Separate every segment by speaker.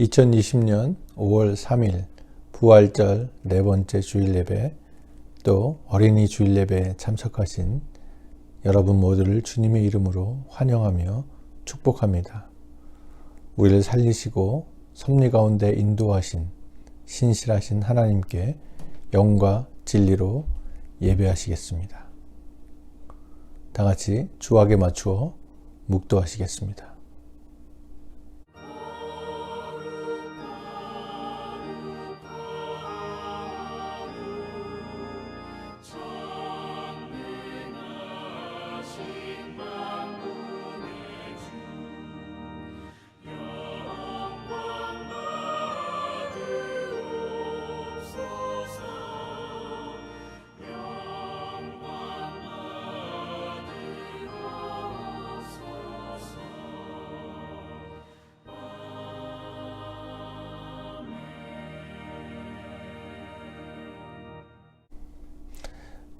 Speaker 1: 2020년 5월 3일 부활절 네 번째 주일 예배, 또 어린이 주일 예배에 참석하신 여러분 모두를 주님의 이름으로 환영하며 축복합니다. 우리를 살리시고 섭리 가운데 인도하신 신실하신 하나님께 영과 진리로 예배하시겠습니다. 다 같이 주악에 맞추어 묵도하시겠습니다.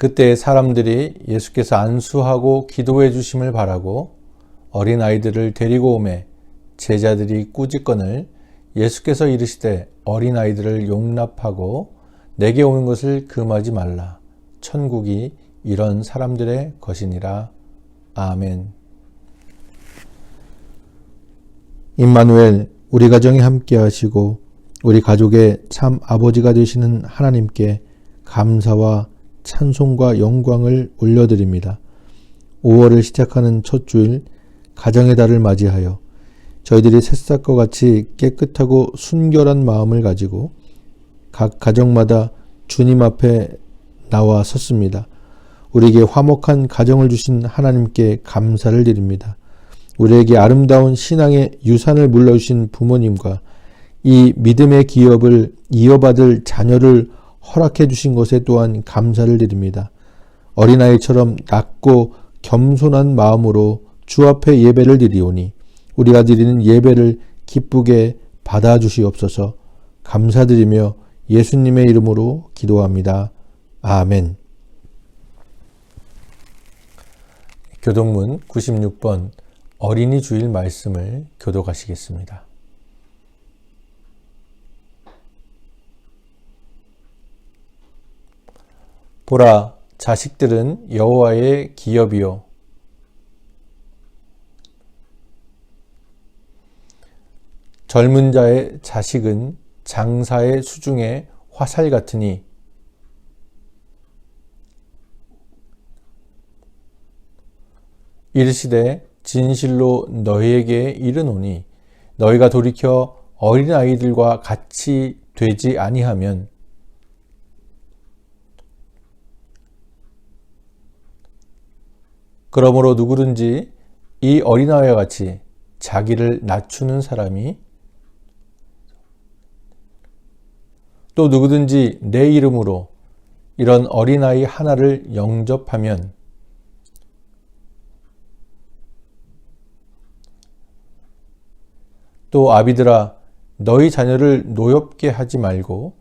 Speaker 1: 그때 사람들이 예수께서 안수하고 기도해 주심을 바라고 어린아이들을 데리고 오매 제자들이 꾸짖거늘 예수께서 이르시되 어린아이들을 용납하고 내게 오는 것을 금하지 말라. 천국이 이런 사람들의 것이니라. 아멘. 임마누엘, 우리 가정에 함께 하시고 우리 가족의 참 아버지가 되시는 하나님께 감사와 찬송과 영광을 올려드립니다. 5월을 시작하는 첫 주일 가정의 달을 맞이하여 저희들이 새싹과 같이 깨끗하고 순결한 마음을 가지고 각 가정마다 주님 앞에 나와 섰습니다. 우리에게 화목한 가정을 주신 하나님께 감사를 드립니다. 우리에게 아름다운 신앙의 유산을 물려주신 부모님과 이 믿음의 기업을 이어받을 자녀를 허락해 주신 것에 또한 감사를 드립니다. 어린아이처럼 낮고 겸손한 마음으로 주 앞에 예배를 드리오니 우리가 드리는 예배를 기쁘게 받아주시옵소서. 감사드리며 예수님의 이름으로 기도합니다. 아멘. 교동문 96번 어린이 주일 말씀을 교독하시겠습니다. 보라, 자식들은 여호와의 기업이요 젊은 자의 자식은 장사의 수중에 화살 같으니 이르시되 진실로 너희에게 이르노니 너희가 돌이켜 어린아이들과 같이 되지 아니하면 그러므로 누구든지 이 어린아이와 같이 자기를 낮추는 사람이 또 누구든지 내 이름으로 이런 어린아이 하나를 영접하면 또 아비들아 너희 자녀를 노엽게 하지 말고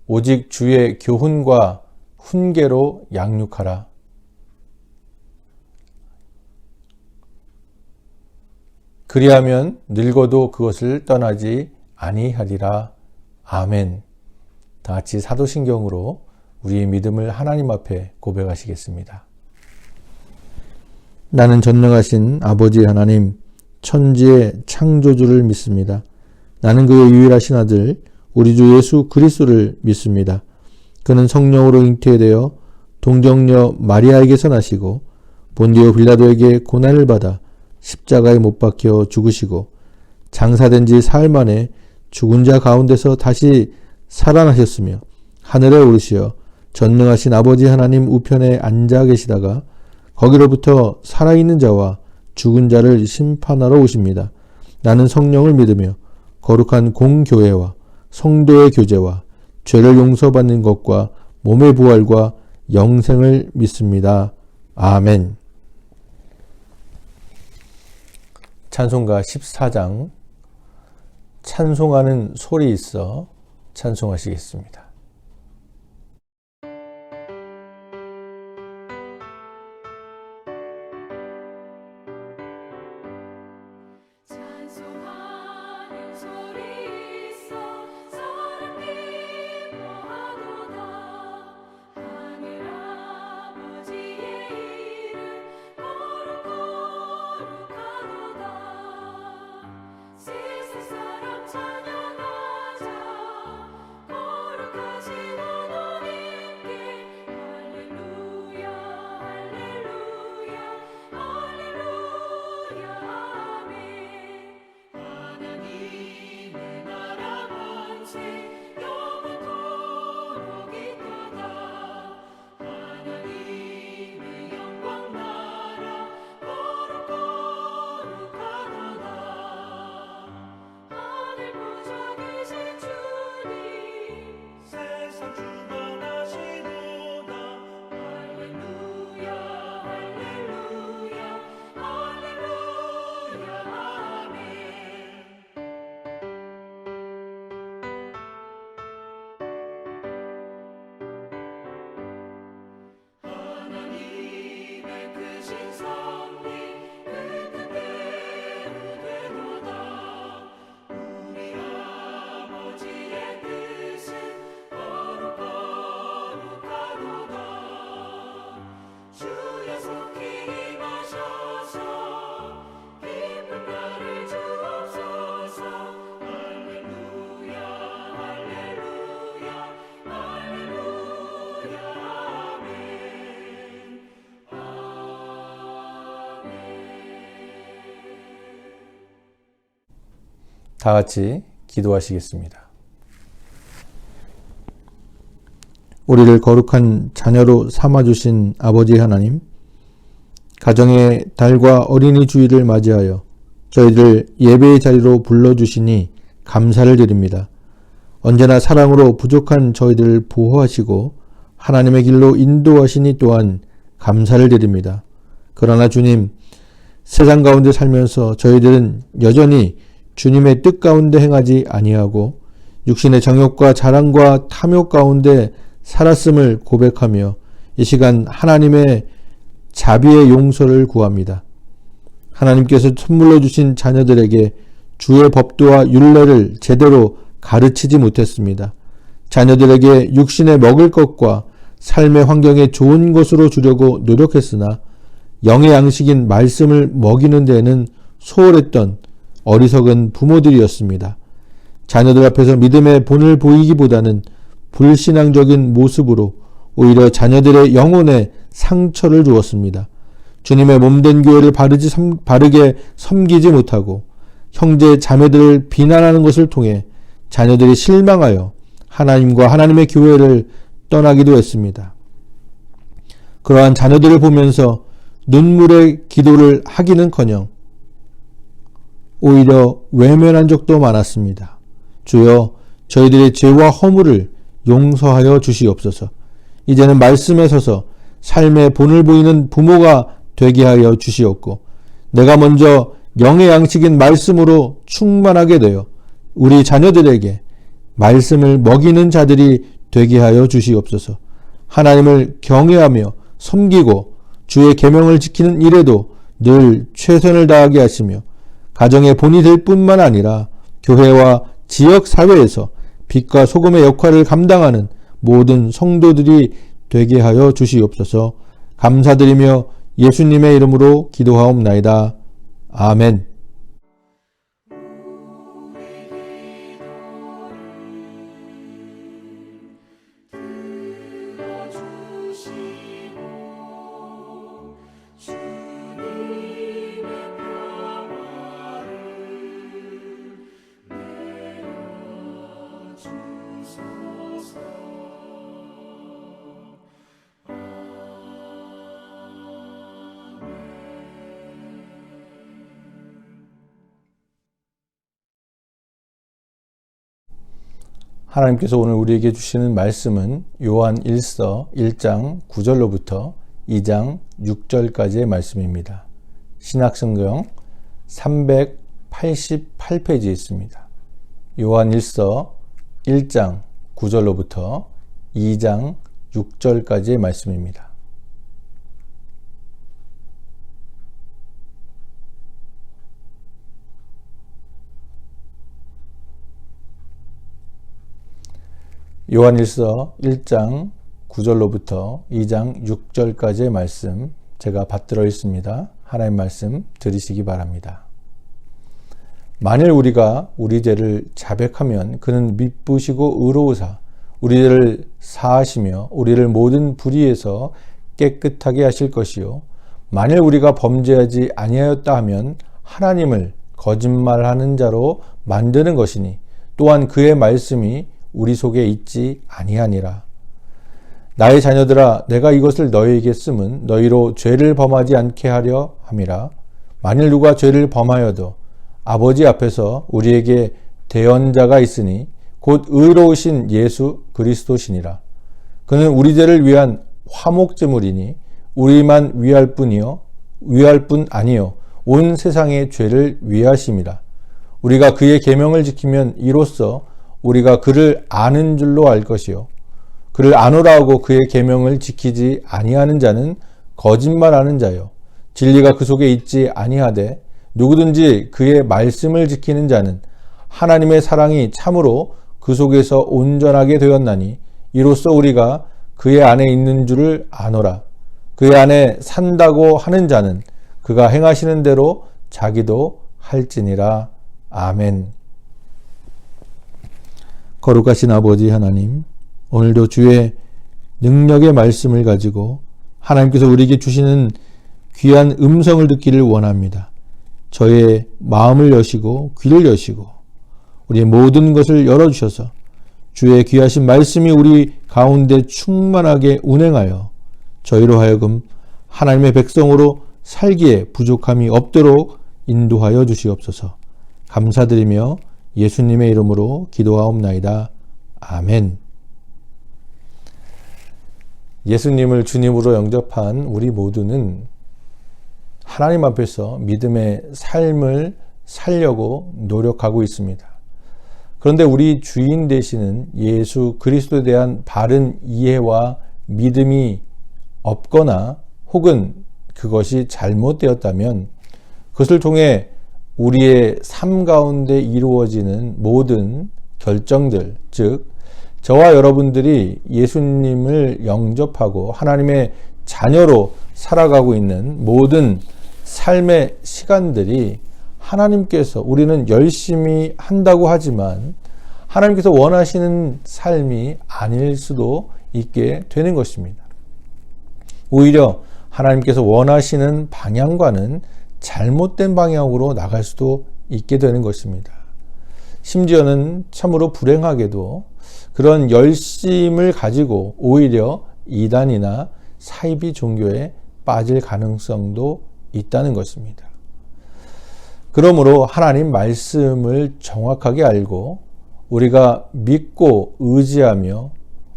Speaker 1: 오직 주의 교훈과 훈계로 양육하라. 그리하면 늙어도 그것을 떠나지 아니하리라. 아멘. 다 같이 사도신경으로 우리의 믿음을 하나님 앞에 고백하시겠습니다. 나는 전능하신 아버지 하나님, 천지의 창조주를 믿습니다. 나는 그의 유일하신 아들 우리 주 예수 그리스도를 믿습니다. 그는 성령으로 잉태되어 동정녀 마리아에게서 나시고 본디오 빌라도에게 고난을 받아 십자가에 못 박혀 죽으시고 장사된 지 사흘 만에 죽은 자 가운데서 다시 살아나셨으며 하늘에 오르시어 전능하신 아버지 하나님 우편에 앉아 계시다가 거기로부터 살아있는 자와 죽은 자를 심판하러 오십니다. 나는 성령을 믿으며 거룩한 공교회와 성도의 교제와 죄를 용서받는 것과 몸의 부활과 영생을 믿습니다. 아멘. 찬송가 14장 찬송하는 소리 있어 찬송하시겠습니다.
Speaker 2: 찬송하는 소리
Speaker 1: 다 같이 기도하시겠습니다. 우리를 거룩한 자녀로 삼아주신 아버지 하나님, 가정의 달과 어린이 주일을 맞이하여 저희들 예배의 자리로 불러주시니 감사를 드립니다. 언제나 사랑으로 부족한 저희들을 보호하시고 하나님의 길로 인도하시니 또한 감사를 드립니다. 그러나 주님, 세상 가운데 살면서 저희들은 여전히 주님의 뜻 가운데 행하지 아니하고 육신의 정욕과 자랑과 탐욕 가운데 살았음을 고백하며 이 시간 하나님의 자비의 용서를 구합니다. 하나님께서 선물로 주신 자녀들에게 주의 법도와 율례를 제대로 가르치지 못했습니다. 자녀들에게 육신에 먹을 것과 삶의 환경에 좋은 것으로 주려고 노력했으나 영의 양식인 말씀을 먹이는 데에는 소홀했던 어리석은 부모들이었습니다. 자녀들 앞에서 믿음의 본을 보이기보다는 불신앙적인 모습으로 오히려 자녀들의 영혼에 상처를 주었습니다. 주님의 몸된 교회를 바르게 섬기지 못하고 형제 자매들을 비난하는 것을 통해 자녀들이 실망하여 하나님과 하나님의 교회를 떠나기도 했습니다. 그러한 자녀들을 보면서 눈물의 기도를 하기는커녕 오히려 외면한 적도 많았습니다. 주여, 저희들의 죄와 허물을 용서하여 주시옵소서. 이제는 말씀에 서서 삶의 본을 보이는 부모가 되게 하여 주시옵고 내가 먼저 영의 양식인 말씀으로 충만하게 되어 우리 자녀들에게 말씀을 먹이는 자들이 되게 하여 주시옵소서. 하나님을 경외하며 섬기고 주의 계명을 지키는 일에도 늘 최선을 다하게 하시며 가정의 본이 될 뿐만 아니라 교회와 지역사회에서 빛과 소금의 역할을 감당하는 모든 성도들이 되게 하여 주시옵소서. 감사드리며 예수님의 이름으로 기도하옵나이다. 아멘. 하나님께서 오늘 우리에게 주시는 말씀은 요한 1서 1장 9절로부터 2장 6절까지의 말씀입니다. 신약성경 388페이지에 있습니다. 요한 1서 1장 9절로부터 2장 6절까지의 말씀입니다. 요한일서 1장 9절로부터 2장 6절까지의 말씀 제가 받들어 있습니다. 하나님 말씀 들으시기 바랍니다. 만일 우리가 우리 죄를 자백하면 그는 미쁘시고 의로우사 우리 죄를 사하시며 우리를 모든 불의에서 깨끗하게 하실 것이요 만일 우리가 범죄하지 아니하였다 하면 하나님을 거짓말하는 자로 만드는 것이니 또한 그의 말씀이 우리 속에 있지 아니하니라. 나의 자녀들아 내가 이것을 너희에게 쓰면 너희로 죄를 범하지 않게 하려 함이라. 만일 누가 죄를 범하여도 아버지 앞에서 우리에게 대언자가 있으니 곧 의로우신 예수 그리스도시니라. 그는 우리 죄를 위한 화목제물이니 우리만 위할 뿐 아니요 온 세상의 죄를 위하심이라. 우리가 그의 계명을 지키면 이로써 우리가 그를 아는 줄로 알 것이요 그를 아노라 하고 그의 계명을 지키지 아니하는 자는 거짓말하는 자요 진리가 그 속에 있지 아니하되 누구든지 그의 말씀을 지키는 자는 하나님의 사랑이 참으로 그 속에서 온전하게 되었나니 이로써 우리가 그의 안에 있는 줄을 아노라. 그의 안에 산다고 하는 자는 그가 행하시는 대로 자기도 할지니라. 아멘. 거룩하신 아버지 하나님, 오늘도 주의 능력의 말씀을 가지고 하나님께서 우리에게 주시는 귀한 음성을 듣기를 원합니다. 저의 마음을 여시고 귀를 여시고 우리의 모든 것을 열어주셔서 주의 귀하신 말씀이 우리 가운데 충만하게 운행하여 저희로 하여금 하나님의 백성으로 살기에 부족함이 없도록 인도하여 주시옵소서. 감사드리며 예수님의 이름으로 기도하옵나이다. 아멘. 예수님을 주님으로 영접한 우리 모두는 하나님 앞에서 믿음의 삶을 살려고 노력하고 있습니다. 그런데 우리 주인 되시는 예수 그리스도에 대한 바른 이해와 믿음이 없거나 혹은 그것이 잘못되었다면 그것을 통해 우리의 삶 가운데 이루어지는 모든 결정들, 즉 저와 여러분들이 예수님을 영접하고 하나님의 자녀로 살아가고 있는 모든 삶의 시간들이 하나님께서 우리는 열심히 한다고 하지만 하나님께서 원하시는 삶이 아닐 수도 있게 되는 것입니다. 오히려 하나님께서 원하시는 방향과는 잘못된 방향으로 나갈 수도 있게 되는 것입니다. 심지어는 참으로 불행하게도 그런 열심을 가지고 오히려 이단이나 사이비 종교에 빠질 가능성도 있다는 것입니다. 그러므로 하나님 말씀을 정확하게 알고 우리가 믿고 의지하며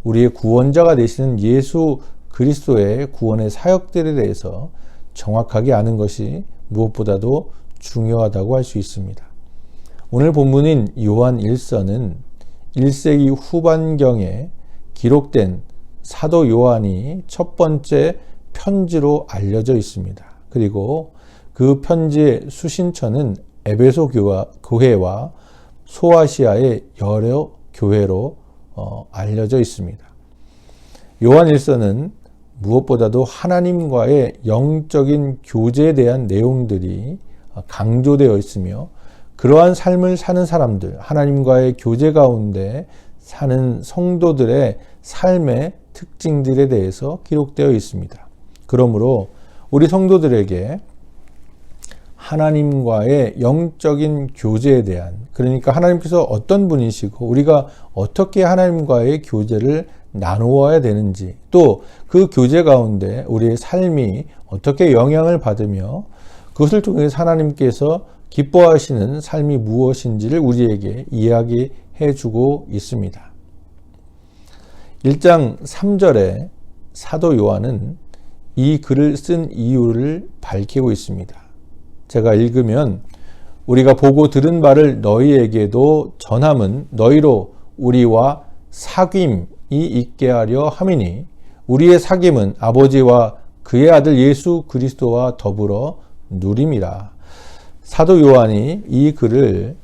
Speaker 1: 우리의 구원자가 되시는 예수 그리스도의 구원의 사역들에 대해서 정확하게 아는 것이 무엇보다도 중요하다고 할 수 있습니다. 오늘 본문인 요한 1서는 1세기 후반경에 기록된 사도 요한이 첫 번째 편지로 알려져 있습니다. 그리고 그 편지의 수신처는 에베소 교회와 소아시아의 여러 교회로 알려져 있습니다. 요한 1서는 무엇보다도 하나님과의 영적인 교제에 대한 내용들이 강조되어 있으며 그러한 삶을 사는 사람들, 하나님과의 교제 가운데 사는 성도들의 삶의 특징들에 대해서 기록되어 있습니다. 그러므로 우리 성도들에게 하나님과의 영적인 교제에 대한, 그러니까 하나님께서 어떤 분이시고 우리가 어떻게 하나님과의 교제를 나누어야 되는지, 또 그 교제 가운데 우리의 삶이 어떻게 영향을 받으며 그것을 통해서 하나님께서 기뻐하시는 삶이 무엇인지를 우리에게 이야기해 주고 있습니다. 1장 3절에 사도 요한은 이 글을 쓴 이유를 밝히고 있습니다. 제가 읽으면 우리가 보고 들은 바를 너희에게도 전함은 너희로 우리와 사귐이 있게 하려 함이니 우리의 사귐은 아버지와 그의 아들 예수 그리스도와 더불어 누림이라. 사도 요한이 이 글을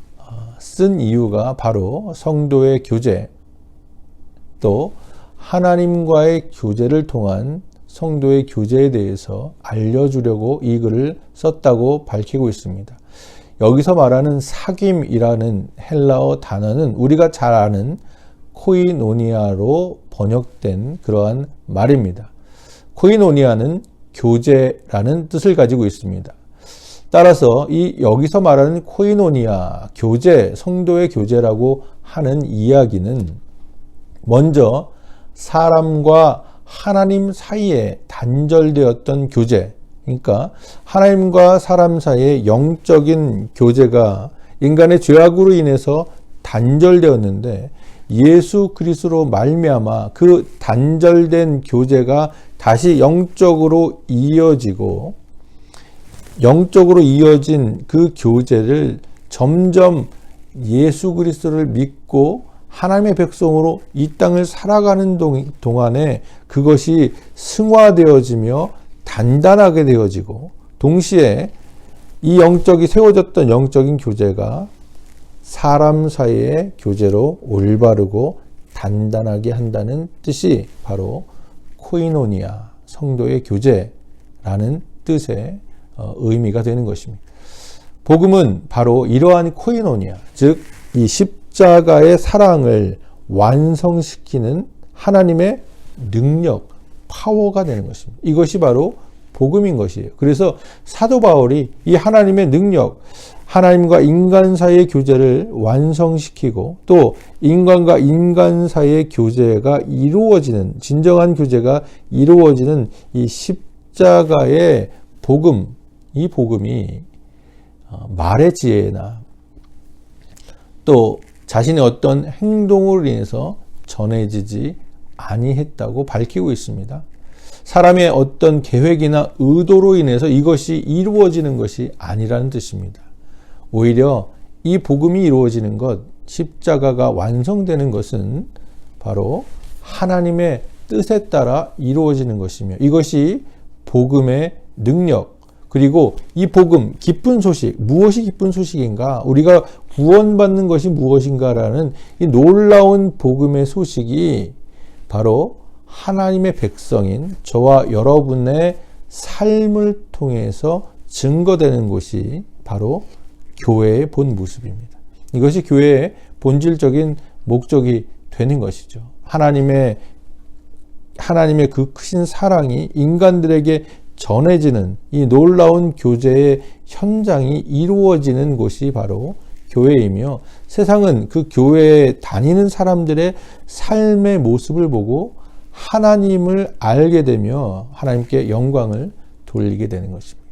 Speaker 1: 쓴 이유가 바로 성도의 교제, 또 하나님과의 교제를 통한 성도의 교제에 대해서 알려주려고 이 글을 썼다고 밝히고 있습니다. 여기서 말하는 사귐이라는 헬라어 단어는 우리가 잘 아는 코이노니아로 번역된 그러한 말입니다. 코이노니아는 교제라는 뜻을 가지고 있습니다. 따라서 여기서 말하는 코이노니아, 교제, 성도의 교제라고 하는 이야기는 먼저 사람과 하나님 사이에 단절되었던 교제, 그러니까 하나님과 사람 사이의 영적인 교제가 인간의 죄악으로 인해서 단절되었는데 예수 그리스도로 말미암아 그 단절된 교제가 다시 영적으로 이어지고 영적으로 이어진 그 교제를 점점 예수 그리스도를 믿고 하나님의 백성으로 이 땅을 살아가는 동안에 그것이 승화되어지며 단단하게 되어지고 동시에 이 세워졌던 영적인 교제가 사람 사이의 교제로 올바르고 단단하게 한다는 뜻이 바로 코이노니아, 성도의 교제라는 뜻의 의미가 되는 것입니다. 복음은 바로 이러한 코이노니아, 즉 이 십자가의 사랑을 완성시키는 하나님의 능력, 파워가 되는 것입니다. 이것이 바로 복음인 것이에요. 그래서 사도 바울이 이 하나님의 능력, 하나님과 인간 사이의 교제를 완성시키고 또 인간과 인간 사이의 교제가 이루어지는, 진정한 교제가 이루어지는 이 십자가의 복음, 이 복음이 말의 지혜나 또 자신의 어떤 행동으로 인해서 전해지지 아니했다고 밝히고 있습니다. 사람의 어떤 계획이나 의도로 인해서 이것이 이루어지는 것이 아니라는 뜻입니다. 오히려 이 복음이 이루어지는 것, 십자가가 완성되는 것은 바로 하나님의 뜻에 따라 이루어지는 것이며 이것이 복음의 능력, 그리고 이 복음, 기쁜 소식, 무엇이 기쁜 소식인가? 우리가 구원받는 것이 무엇인가라는 이 놀라운 복음의 소식이 바로 하나님의 백성인 저와 여러분의 삶을 통해서 증거되는 것이 바로 교회의 본 모습입니다. 이것이 교회의 본질적인 목적이 되는 것이죠. 하나님의 그 크신 사랑이 인간들에게 전해지는 이 놀라운 교제의 현장이 이루어지는 곳이 바로 교회이며 세상은 그 교회에 다니는 사람들의 삶의 모습을 보고 하나님을 알게 되며 하나님께 영광을 돌리게 되는 것입니다.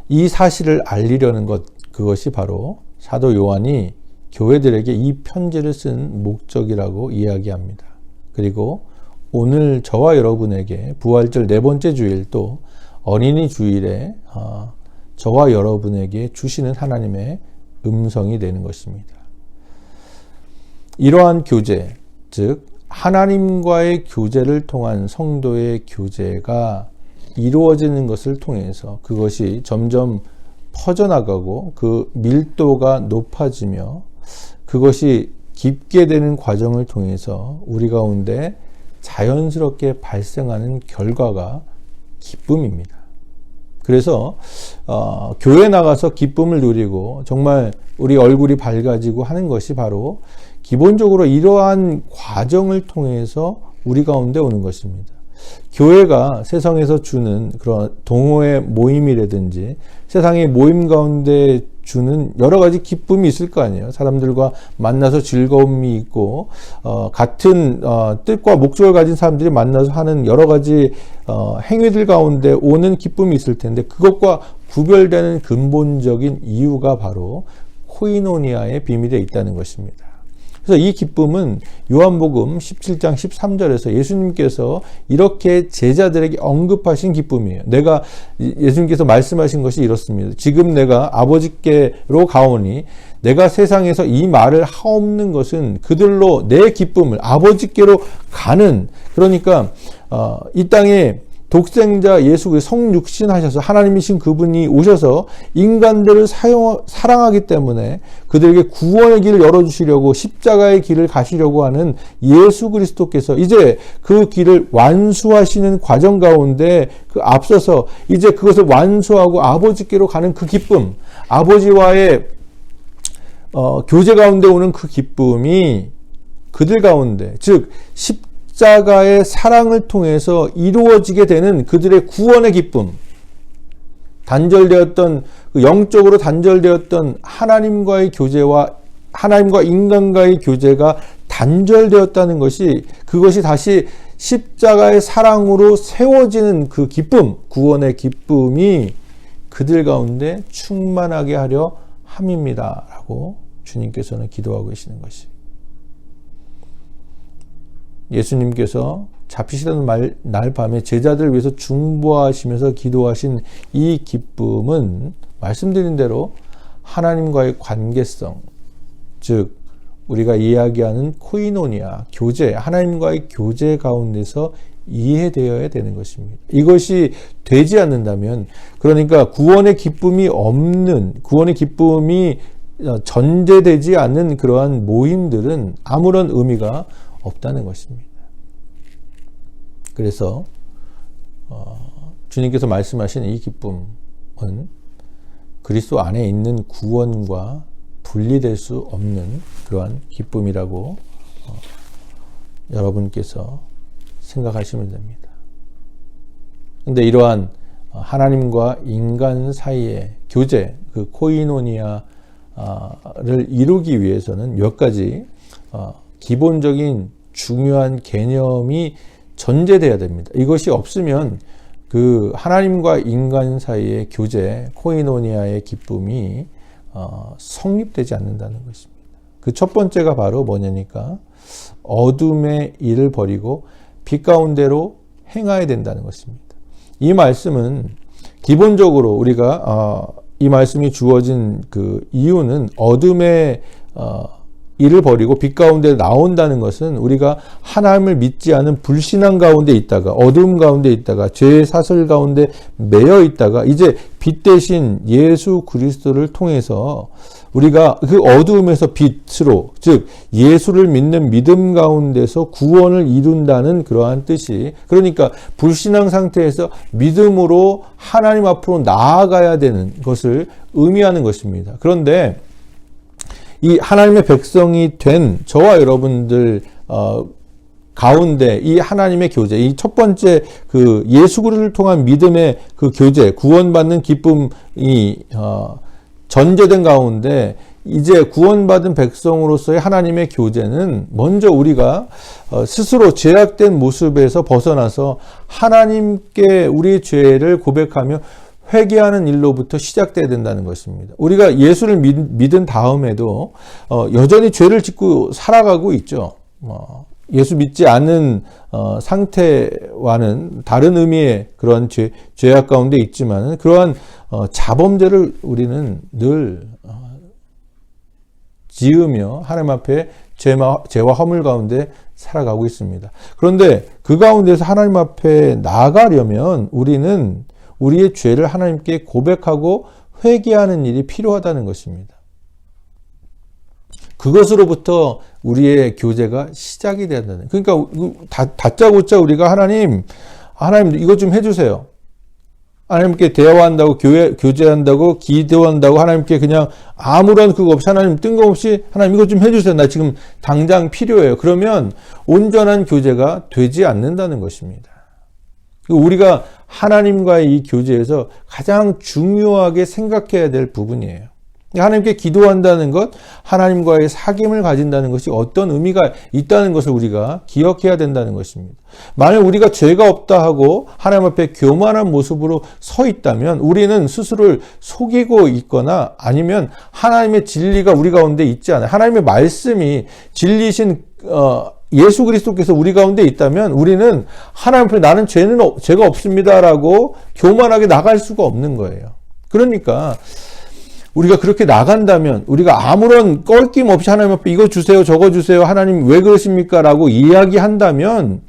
Speaker 1: 이 사실을 알리려는 것, 그것이 바로 사도 요한이 교회들에게 이 편지를 쓴 목적이라고 이야기합니다. 그리고 오늘 저와 여러분에게 부활절 네 번째 주일 또 어린이 주일에 저와 여러분에게 주시는 하나님의 음성이 되는 것입니다. 이러한 교제, 즉 하나님과의 교제를 통한 성도의 교제가 이루어지는 것을 통해서 그것이 점점 퍼져나가고 그 밀도가 높아지며 그것이 깊게 되는 과정을 통해서 우리 가운데 자연스럽게 발생하는 결과가 기쁨입니다. 그래서 교회 나가서 기쁨을 누리고 정말 우리 얼굴이 밝아지고 하는 것이 바로 기본적으로 이러한 과정을 통해서 우리 가운데 오는 것입니다. 교회가 세상에서 주는 그런 동호회 모임이라든지 세상의 모임 가운데 주는 여러 가지 기쁨이 있을 거 아니에요. 사람들과 만나서 즐거움이 있고 같은 뜻과 목적을 가진 사람들이 만나서 하는 여러 가지 행위들 가운데 오는 기쁨이 있을 텐데 그것과 구별되는 근본적인 이유가 바로 코이노니아의 비밀에 있다는 것입니다. 그래서 이 기쁨은 요한복음 17장 13절에서 예수님께서 이렇게 제자들에게 언급하신 기쁨이에요. 예수님께서 말씀하신 것이 이렇습니다. 지금 내가 아버지께로 가오니 내가 세상에서 이 말을 하옵는 것은 그들로 내 기쁨을 아버지께로 가는, 그러니까 이 땅에 독생자 예수 그리스도 성육신하셔서 하나님이신 그분이 오셔서 인간들을 사랑하기 때문에 그들에게 구원의 길을 열어주시려고 십자가의 길을 가시려고 하는 예수 그리스도께서 이제 그 길을 완수하시는 과정 가운데 그 앞서서 이제 그것을 완수하고 아버지께로 가는 그 기쁨, 아버지와의 교제 가운데 오는 그 기쁨이 그들 가운데, 즉 십자가의 사랑을 통해서 이루어지게 되는 그들의 구원의 기쁨, 단절되었던 영적으로 단절되었던 하나님과의 교제와 하나님과 인간과의 교제가 단절되었다는 것이, 그것이 다시 십자가의 사랑으로 세워지는 그 기쁨, 구원의 기쁨이 그들 가운데 충만하게 하려 함입니다 라고 주님께서는 기도하고 계시는 것이, 예수님께서 잡히시던 날 밤에 제자들을 위해서 중보하시면서 기도하신 이 기쁨은 말씀드린 대로 하나님과의 관계성, 즉 우리가 이야기하는 코이노니아, 교제, 하나님과의 교제 가운데서 이해되어야 되는 것입니다. 이것이 되지 않는다면, 그러니까 구원의 기쁨이 없는, 구원의 기쁨이 전제되지 않는 그러한 모임들은 아무런 의미가 없다는 것입니다. 그래서 주님께서 말씀하신 이 기쁨은 그리스도 안에 있는 구원과 분리될 수 없는 그러한 기쁨이라고 여러분께서 생각하시면 됩니다. 그런데 이러한 하나님과 인간 사이의 교제, 그 코이노니아를 이루기 위해서는 몇 가지 기본적인 중요한 개념이 전제돼야 됩니다. 이것이 없으면 그 하나님과 인간 사이의 교제, 코이노니아의 기쁨이 성립되지 않는다는 것입니다. 그 첫 번째가 바로 뭐냐니까 어둠의 일을 버리고 빛 가운데로 행하야 된다는 것입니다. 이 말씀은 기본적으로 우리가 이 말씀이 주어진 그 이유는 어둠의 일을 버리고 빛 가운데 나온다는 것은 우리가 하나님을 믿지 않은 불신앙 가운데 있다가 어둠 가운데 있다가 죄의 사슬 가운데 매여 있다가 이제 빛 대신 예수 그리스도를 통해서 우리가 그 어두움에서 빛으로, 즉 예수를 믿는 믿음 가운데서 구원을 이룬다는 그러한 뜻이, 그러니까 불신앙 상태에서 믿음으로 하나님 앞으로 나아가야 되는 것을 의미하는 것입니다. 그런데 이 하나님의 백성이 된 저와 여러분들 가운데 이 하나님의 교제, 이 첫 번째 그 예수 그리스도를 통한 믿음의 그 교제, 구원받는 기쁨이 전제된 가운데 이제 구원받은 백성으로서의 하나님의 교제는 먼저 우리가 스스로 죄악된 모습에서 벗어나서 하나님께 우리의 죄를 고백하며 회개하는 일로부터 시작돼야 된다는 것입니다. 우리가 예수를 믿은 다음에도 여전히 죄를 짓고 살아가고 있죠. 예수 믿지 않는 상태와는 다른 의미의 그런 죄악 가운데 있지만 그러한 자범죄를 우리는 늘 지으며 하나님 앞에 죄와 허물 가운데 살아가고 있습니다. 그런데 그 가운데서 하나님 앞에 나아가려면 우리는 우리의 죄를 하나님께 고백하고 회개하는 일이 필요하다는 것입니다. 그것으로부터 우리의 교제가 시작이 된다는. 그러니까 다짜고짜 우리가 하나님 이것 좀 해주세요. 하나님께 대화한다고 교제한다고 기도한다고 하나님께 그냥 아무런 그거 없이 하나님 뜬금없이 하나님 이것 좀 해주세요. 나 지금 당장 필요해요. 그러면 온전한 교제가 되지 않는다는 것입니다. 우리가 하나님과의 이 교제에서 가장 중요하게 생각해야 될 부분이에요. 하나님께 기도한다는 것, 하나님과의 사귐을 가진다는 것이 어떤 의미가 있다는 것을 우리가 기억해야 된다는 것입니다. 만약 우리가 죄가 없다 하고 하나님 앞에 교만한 모습으로 서 있다면 우리는 스스로를 속이고 있거나 아니면 하나님의 진리가 우리 가운데 있지 않아요. 하나님의 말씀이 진리신 예수 그리스도께서 우리 가운데 있다면 우리는 하나님 앞에 나는 죄가 없습니다라고 교만하게 나갈 수가 없는 거예요. 그러니까 우리가 그렇게 나간다면 우리가 아무런 껄낌 없이 하나님 앞에 이거 주세요 저거 주세요 하나님 왜 그러십니까 라고 이야기한다면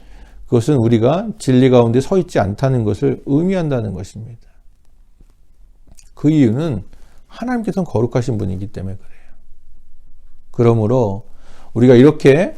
Speaker 1: 그것은 우리가 진리 가운데 서 있지 않다는 것을 의미한다는 것입니다. 그 이유는 하나님께서는 거룩하신 분이기 때문에 그래요. 그러므로 우리가 이렇게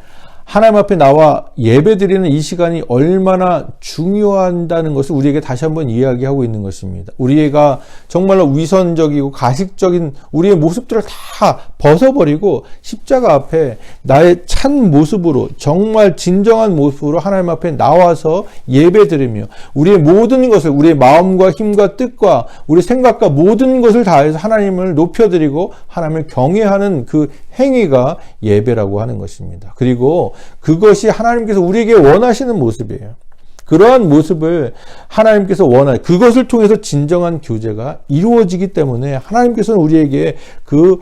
Speaker 1: 하나님 앞에 나와 예배드리는 이 시간이 얼마나 중요하다는 것을 우리에게 다시 한번 이야기하고 있는 것입니다. 우리가 정말로 위선적이고 가식적인 우리의 모습들을 다 벗어버리고 십자가 앞에 나의 참 모습으로 정말 진정한 모습으로 하나님 앞에 나와서 예배드리며 우리의 모든 것을 우리의 마음과 힘과 뜻과 우리 생각과 모든 것을 다해서 하나님을 높여드리고 하나님을 경외하는 그 행위가 예배라고 하는 것입니다. 그리고 그것이 하나님께서 우리에게 원하시는 모습이에요. 그러한 모습을 하나님께서 그것을 통해서 진정한 교제가 이루어지기 때문에 하나님께서는 우리에게 그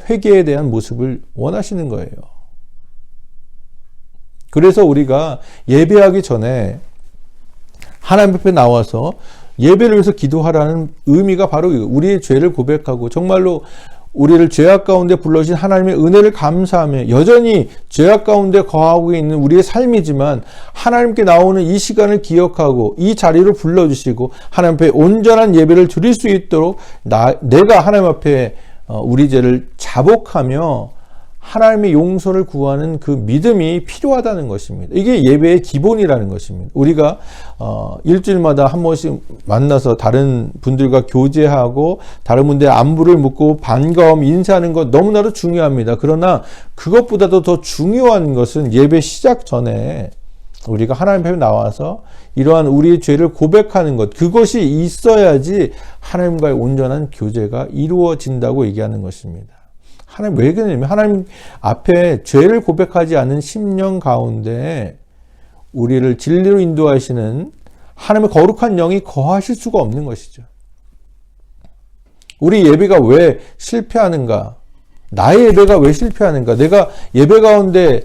Speaker 1: 회개에 대한 모습을 원하시는 거예요. 그래서 우리가 예배하기 전에 하나님 앞에 나와서 예배를 위해서 기도하라는 의미가 바로 우리의 죄를 고백하고 정말로 우리를 죄악 가운데 불러주신 하나님의 은혜를 감사하며 여전히 죄악 가운데 거하고 있는 우리의 삶이지만 하나님께 나오는 이 시간을 기억하고 이 자리로 불러주시고 하나님 앞에 온전한 예배를 드릴 수 있도록 내가 하나님 앞에 우리 죄를 자복하며 하나님의 용서를 구하는 그 믿음이 필요하다는 것입니다. 이게 예배의 기본이라는 것입니다. 우리가 일주일마다 한 번씩 만나서 다른 분들과 교제하고 다른 분들의 안부를 묻고 반가움 인사하는 것 너무나도 중요합니다. 그러나 그것보다도 더 중요한 것은 예배 시작 전에 우리가 하나님 앞에 나와서 이러한 우리의 죄를 고백하는 것, 그것이 있어야지 하나님과의 온전한 교제가 이루어진다고 얘기하는 것입니다. 하나님 왜 그러냐면 하나님 앞에 죄를 고백하지 않은 심령 가운데 우리를 진리로 인도하시는 하나님의 거룩한 영이 거하실 수가 없는 것이죠. 우리 예배가 왜 실패하는가? 나의 예배가 왜 실패하는가? 내가 예배 가운데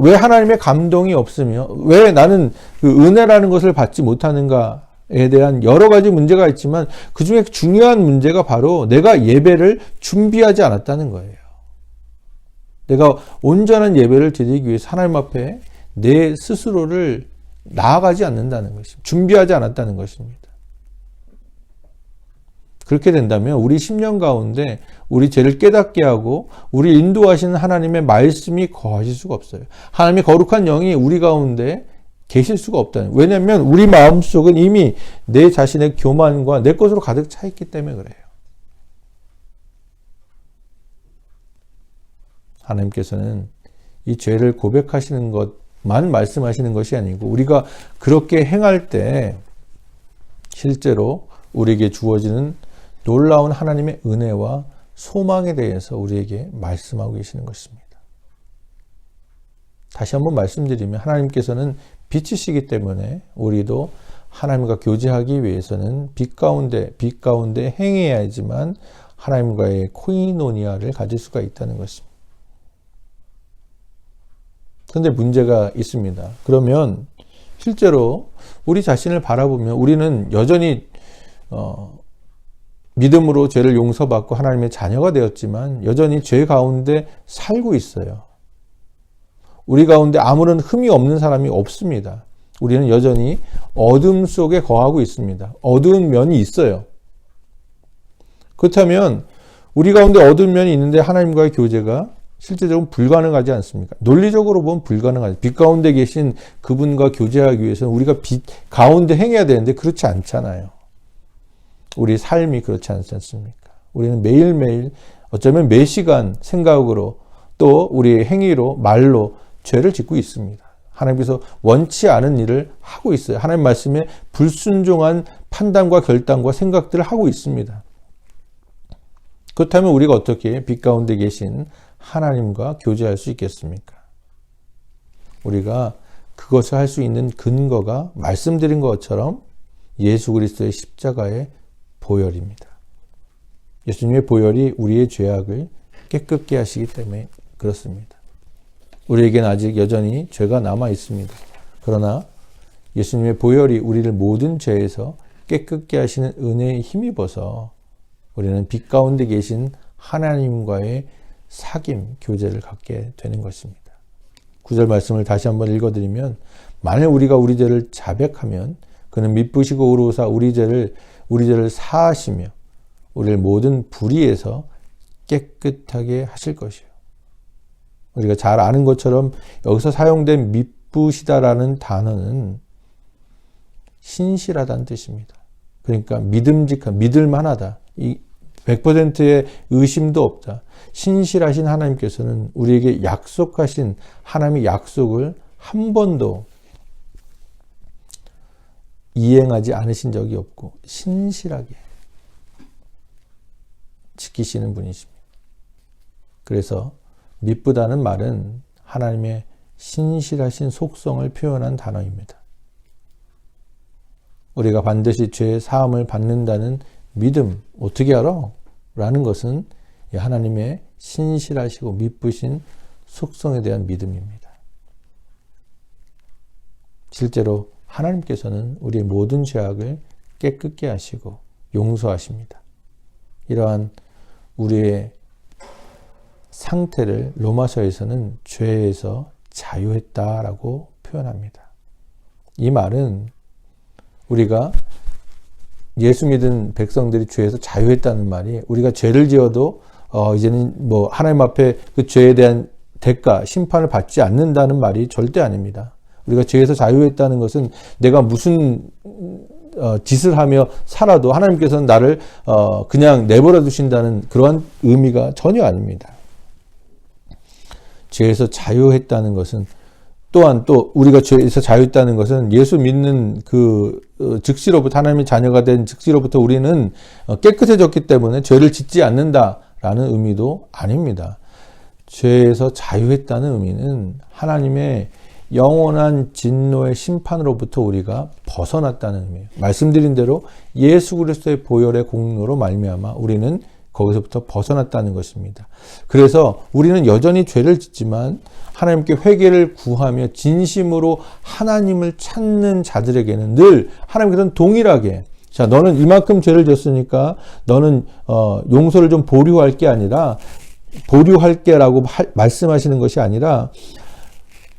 Speaker 1: 왜 하나님의 감동이 없으며 왜 나는 그 은혜라는 것을 받지 못하는가에 대한 여러 가지 문제가 있지만 그중에 중요한 문제가 바로 내가 예배를 준비하지 않았다는 거예요. 내가 온전한 예배를 드리기 위해서 하나님 앞에 내 스스로를 나아가지 않는다는 것입니다. 준비하지 않았다는 것입니다. 그렇게 된다면 우리 심령 가운데 우리 죄를 깨닫게 하고 우리 인도하시는 하나님의 말씀이 거하실 수가 없어요. 하나님의 거룩한 영이 우리 가운데 계실 수가 없다는 거예요. 왜냐하면 우리 마음속은 이미 내 자신의 교만과 내 것으로 가득 차 있기 때문에 그래요. 하나님께서는 이 죄를 고백하시는 것만 말씀하시는 것이 아니고 우리가 그렇게 행할 때 실제로 우리에게 주어지는 놀라운 하나님의 은혜와 소망에 대해서 우리에게 말씀하고 계시는 것입니다. 다시 한번 말씀드리면 하나님께서는 빛이시기 때문에 우리도 하나님과 교제하기 위해서는 빛 가운데 행해야지만 하나님과의 코이노니아를 가질 수가 있다는 것입니다. 그런데 문제가 있습니다. 그러면 실제로 우리 자신을 바라보면 우리는 여전히 믿음으로 죄를 용서받고 하나님의 자녀가 되었지만 여전히 죄 가운데 살고 있어요. 우리 가운데 아무런 흠이 없는 사람이 없습니다. 우리는 여전히 어둠 속에 거하고 있습니다. 어두운 면이 있어요. 그렇다면 우리 가운데 어두운 면이 있는데 하나님과의 교제가 실제적으로 불가능하지 않습니까? 논리적으로 보면 불가능하죠. 빛 가운데 계신 그분과 교제하기 위해서는 우리가 빛 가운데 행해야 되는데 그렇지 않잖아요. 우리 삶이 그렇지 않지 않습니까? 우리는 매일매일 어쩌면 매 시간 생각으로 또 우리의 행위로 말로 죄를 짓고 있습니다. 하나님께서 원치 않은 일을 하고 있어요. 하나님 말씀에 불순종한 판단과 결단과 생각들을 하고 있습니다. 그렇다면 우리가 어떻게 빛 가운데 계신 하나님과 교제할 수 있겠습니까? 우리가 그것을 할 수 있는 근거가 말씀드린 것처럼 예수 그리스도의 십자가의 보혈입니다. 예수님의 보혈이 우리의 죄악을 깨끗게 하시기 때문에 그렇습니다. 우리에게는 아직 여전히 죄가 남아 있습니다. 그러나 예수님의 보혈이 우리를 모든 죄에서 깨끗게 하시는 은혜에 힘입어서 우리는 빛 가운데 계신 하나님과의 사귐, 교제를 갖게 되는 것입니다. 9절 말씀을 다시 한번 읽어드리면 만일 우리가 우리 죄를 자백하면 그는 미쁘시고 의로우사 우리 죄를 사하시며 우리를 모든 불의에서 깨끗하게 하실 것이요. 우리가 잘 아는 것처럼 여기서 사용된 미쁘시다라는 단어는 신실하다는 뜻입니다. 그러니까 믿음직한, 믿을만하다. 이 100%의 의심도 없다. 신실하신 하나님께서는 우리에게 약속하신 하나님의 약속을 한 번도 이행하지 않으신 적이 없고 신실하게 지키시는 분이십니다. 그래서 미쁘다는 말은 하나님의 신실하신 속성을 표현한 단어입니다. 우리가 반드시 죄의 사함을 받는다는 믿음, 어떻게 알아? 라는 것은 하나님의 신실하시고 미쁘신 속성에 대한 믿음입니다. 실제로 하나님께서는 우리의 모든 죄악을 깨끗게 하시고 용서하십니다. 이러한 우리의 상태를 로마서에서는 죄에서 자유했다라고 표현합니다. 이 말은 우리가 예수 믿은 백성들이 죄에서 자유했다는 말이 우리가 죄를 지어도 이제는 뭐 하나님 앞에 그 죄에 대한 대가, 심판을 받지 않는다는 말이 절대 아닙니다. 우리가 죄에서 자유했다는 것은 내가 무슨 짓을 하며 살아도 하나님께서는 나를 그냥 내버려 두신다는 그러한 의미가 전혀 아닙니다. 죄에서 자유했다는 것은 또한 또 우리가 죄에서 자유했다는 것은 예수 믿는 그 즉시로부터, 하나님의 자녀가 된 즉시로부터 우리는 깨끗해졌기 때문에 죄를 짓지 않는다라는 의미도 아닙니다. 죄에서 자유했다는 의미는 하나님의 영원한 진노의 심판으로부터 우리가 벗어났다는 의미예요. 말씀드린 대로 예수 그리스도의 보혈의 공로로 말미암아 우리는 거기서부터 벗어났다는 것입니다. 그래서 우리는 여전히 죄를 짓지만 하나님께 회개를 구하며 진심으로 하나님을 찾는 자들에게는 늘 하나님께서는 동일하게, 자, 너는 이만큼 죄를 졌으니까 너는 용서를 좀 보류할 게 아니라, 보류할게라고 말씀하시는 것이 아니라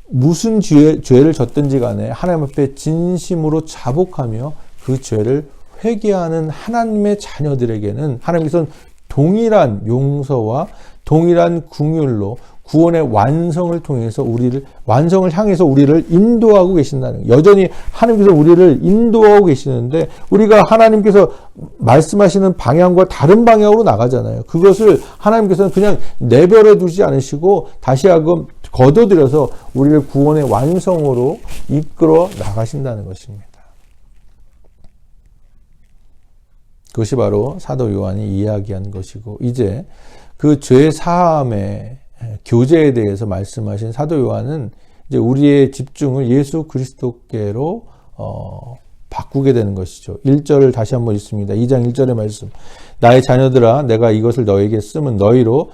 Speaker 1: 무슨 죄를 졌든지 간에 하나님 앞에 진심으로 자복하며 그 죄를 회개하는 하나님의 자녀들에게는 하나님께서는 동일한 용서와 동일한 긍휼로 구원의 완성을 통해서 완성을 향해서 우리를 인도하고 계신다는 거예요. 여전히 하나님께서 우리를 인도하고 계시는데 우리가 하나님께서 말씀하시는 방향과 다른 방향으로 나가잖아요. 그것을 하나님께서는 그냥 내버려 두지 않으시고 다시 하금 걷어들여서 우리를 구원의 완성으로 이끌어 나가신다는 것입니다. 그것이 바로 사도 요한이 이야기한 것이고, 이제 그 죄 사함의 교제에 대해서 말씀하신 사도 요한은 이제 우리의 집중을 예수 그리스도께로 바꾸게 되는 것이죠. 1절을 다시 한번 읽습니다. 2장 1절의 말씀. 나의 자녀들아, 내가 이것을 너에게 쓰면 너희로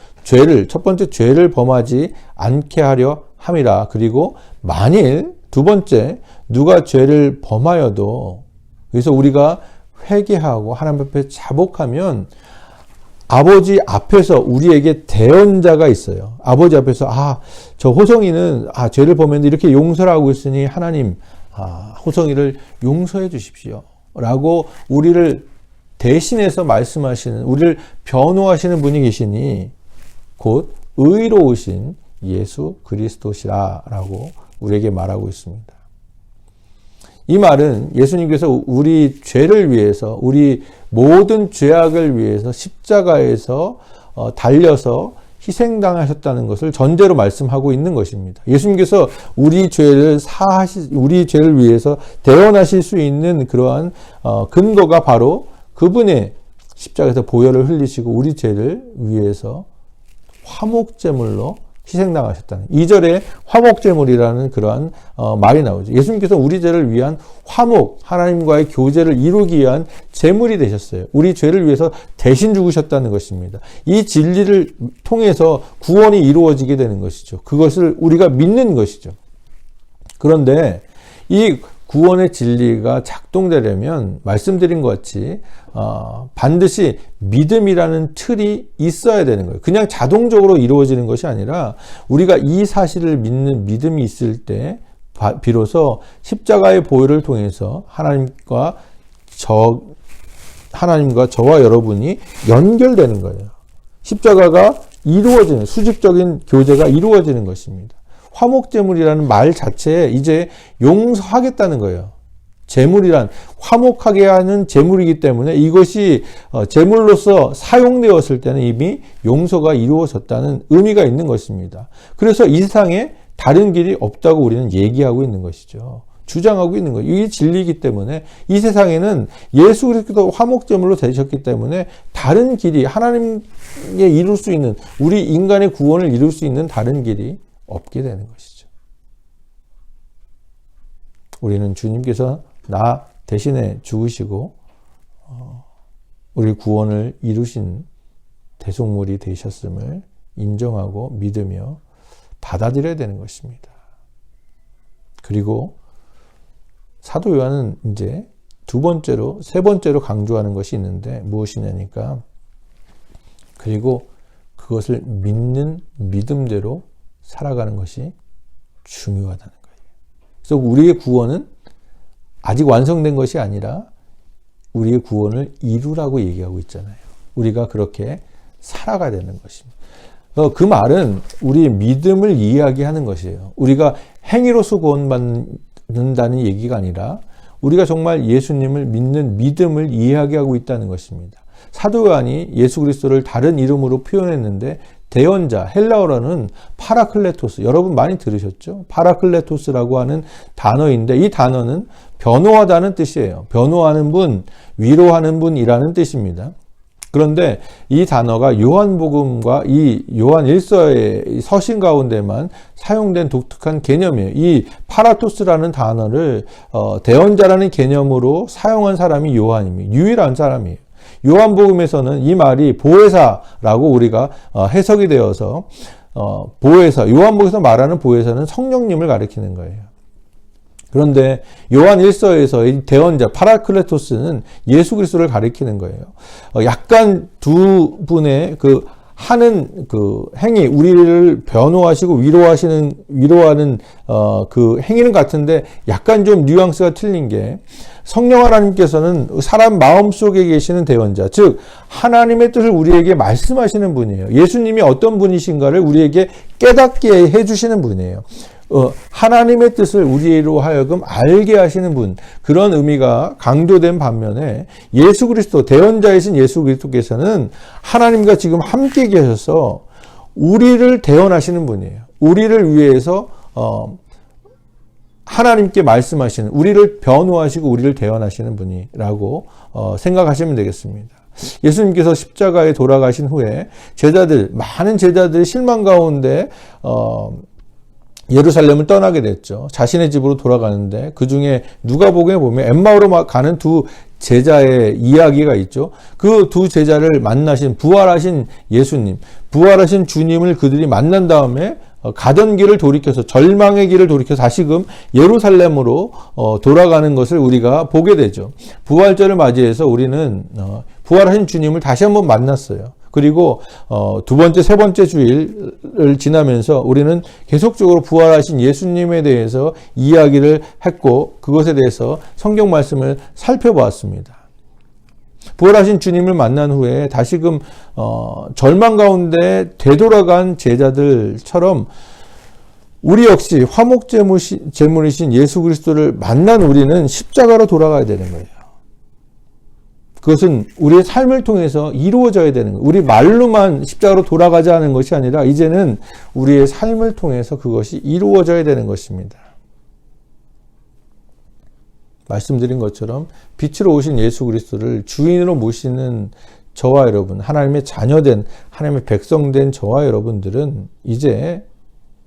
Speaker 1: 첫 번째 죄를 범하지 않게 하려 함이라. 그리고 만일 두 번째, 누가 죄를 범하여도, 그래서 우리가 회개하고 하나님 앞에 자복하면 아버지 앞에서 우리에게 대언자가 있어요. 아버지 앞에서 저 호성이는 죄를 범했는데 이렇게 용서를 하고 있으니 하나님 호성이를 용서해 주십시오 라고 우리를 대신해서 말씀하시는, 우리를 변호하시는 분이 계시니 곧 의로우신 예수 그리스도시라 라고 우리에게 말하고 있습니다. 이 말은 예수님께서 우리 죄를 위해서, 우리 모든 죄악을 위해서 십자가에서 달려서 희생당하셨다는 것을 전제로 말씀하고 있는 것입니다. 예수님께서 우리 죄를 위해서 대언하실 수 있는 그러한 근거가 바로 그분의 십자가에서 보혈을 흘리시고 우리 죄를 위해서 화목제물로 희생당하셨다는, 2절에 화목제물이라는 그러한 말이 나오죠. 예수님께서 우리 죄를 위한 화목, 하나님과의 교제를 이루기 위한 제물이 되셨어요. 우리 죄를 위해서 대신 죽으셨다는 것입니다. 이 진리를 통해서 구원이 이루어지게 되는 것이죠. 그것을 우리가 믿는 것이죠. 그런데 이 구원의 진리가 작동되려면 말씀드린 것 같이 반드시 믿음이라는 틀이 있어야 되는 거예요. 그냥 자동적으로 이루어지는 것이 아니라 우리가 이 사실을 믿는 믿음이 있을 때 비로소 십자가의 보혈을 통해서 하나님과 저와 여러분이 연결되는 거예요. 십자가가 이루어지는, 수직적인 교제가 이루어지는 것입니다. 화목제물이라는 말 자체에 이제 용서하겠다는 거예요. 제물이란 화목하게 하는 제물이기 때문에 이것이 제물로서 사용되었을 때는 이미 용서가 이루어졌다는 의미가 있는 것입니다. 그래서 이 세상에 다른 길이 없다고 우리는 얘기하고 있는 것이죠. 주장하고 있는 거예요. 이게 진리이기 때문에 이 세상에는 예수 그리스도 화목제물로 되셨기 때문에 다른 길이, 하나님의 이룰 수 있는, 우리 인간의 구원을 이룰 수 있는 다른 길이 없게 되는 것이죠. 우리는 주님께서 나 대신에 죽으시고 우리 구원을 이루신 대속물이 되셨음을 인정하고 믿으며 받아들여야 되는 것입니다. 그리고 사도 요한은 이제 세 번째로 강조하는 것이 있는데 무엇이냐니까, 그리고 그것을 믿는 믿음대로 살아가는 것이 중요하다는 거예요. 그래서 우리의 구원은 아직 완성된 것이 아니라 우리의 구원을 이루라고 얘기하고 있잖아요. 우리가 그렇게 살아가야 되는 것입니다. 그 말은 우리의 믿음을 이야기하는 것이에요. 우리가 행위로서 구원받는다는 얘기가 아니라 우리가 정말 예수님을 믿는 믿음을 이야기하고 있다는 것입니다. 사도 요한이 예수 그리스도를 다른 이름으로 표현했는데 대언자, 헬라어로는 파라클레토스, 여러분 많이 들으셨죠? 파라클레토스라고 하는 단어인데 이 단어는 변호하다는 뜻이에요. 변호하는 분, 위로하는 분이라는 뜻입니다. 그런데 이 단어가 요한복음과 이 요한 1서의 서신 가운데만 사용된 독특한 개념이에요. 이 파라토스라는 단어를 대언자라는 개념으로 사용한 사람이 요한입니다. 유일한 사람이에요. 요한복음에서는 이 말이 보혜사라고 우리가 해석이 되어서 보혜사, 요한복음에서 말하는 보혜사는 성령님을 가리키는 거예요. 그런데 요한 1서에서 이 대언자 파라클레토스는 예수 그리스도를 가리키는 거예요. 약간 두 분의 하는 행위, 우리를 변호하시고 위로하는 그 행위는 같은데 약간 좀 뉘앙스가 틀린 게 성령 하나님께서는 사람 마음속에 계시는 대언자, 즉 하나님의 뜻을 우리에게 말씀하시는 분이에요. 예수님이 어떤 분이신가를 우리에게 깨닫게 해주시는 분이에요. 하나님의 뜻을 우리로 하여금 알게 하시는 분, 그런 의미가 강조된 반면에 예수 그리스도, 대언자이신 예수 그리스도께서는 하나님과 지금 함께 계셔서 우리를 대언하시는 분이에요. 우리를 위해서 하나님께 말씀하시는, 우리를 변호하시고 우리를 대언하시는 분이라고 생각하시면 되겠습니다. 예수님께서 십자가에 돌아가신 후에 많은 제자들이 실망 가운데 예루살렘을 떠나게 됐죠. 자신의 집으로 돌아가는데 그 중에 누가복음에 보면 엠마오로 가는 두 제자의 이야기가 있죠. 그 두 제자를 만나신 부활하신 예수님, 부활하신 주님을 그들이 만난 다음에 가던 길을 돌이켜서, 절망의 길을 돌이켜서 다시금 예루살렘으로 돌아가는 것을 우리가 보게 되죠. 부활절을 맞이해서 우리는 부활하신 주님을 다시 한번 만났어요. 그리고 두 번째, 세 번째 주일을 지나면서 우리는 계속적으로 부활하신 예수님에 대해서 이야기를 했고 그것에 대해서 성경 말씀을 살펴보았습니다. 부활하신 주님을 만난 후에 다시금 절망 가운데 되돌아간 제자들처럼 우리 역시 화목제물이신 예수 그리스도를 만난 우리는 십자가로 돌아가야 되는 거예요. 그것은 우리의 삶을 통해서 이루어져야 되는 거예요. 우리 말로만 십자가로 돌아가자 하는 것이 아니라 이제는 우리의 삶을 통해서 그것이 이루어져야 되는 것입니다. 말씀드린 것처럼 빛으로 오신 예수 그리스도를 주인으로 모시는 저와 여러분, 하나님의 자녀된, 하나님의 백성된 저와 여러분들은 이제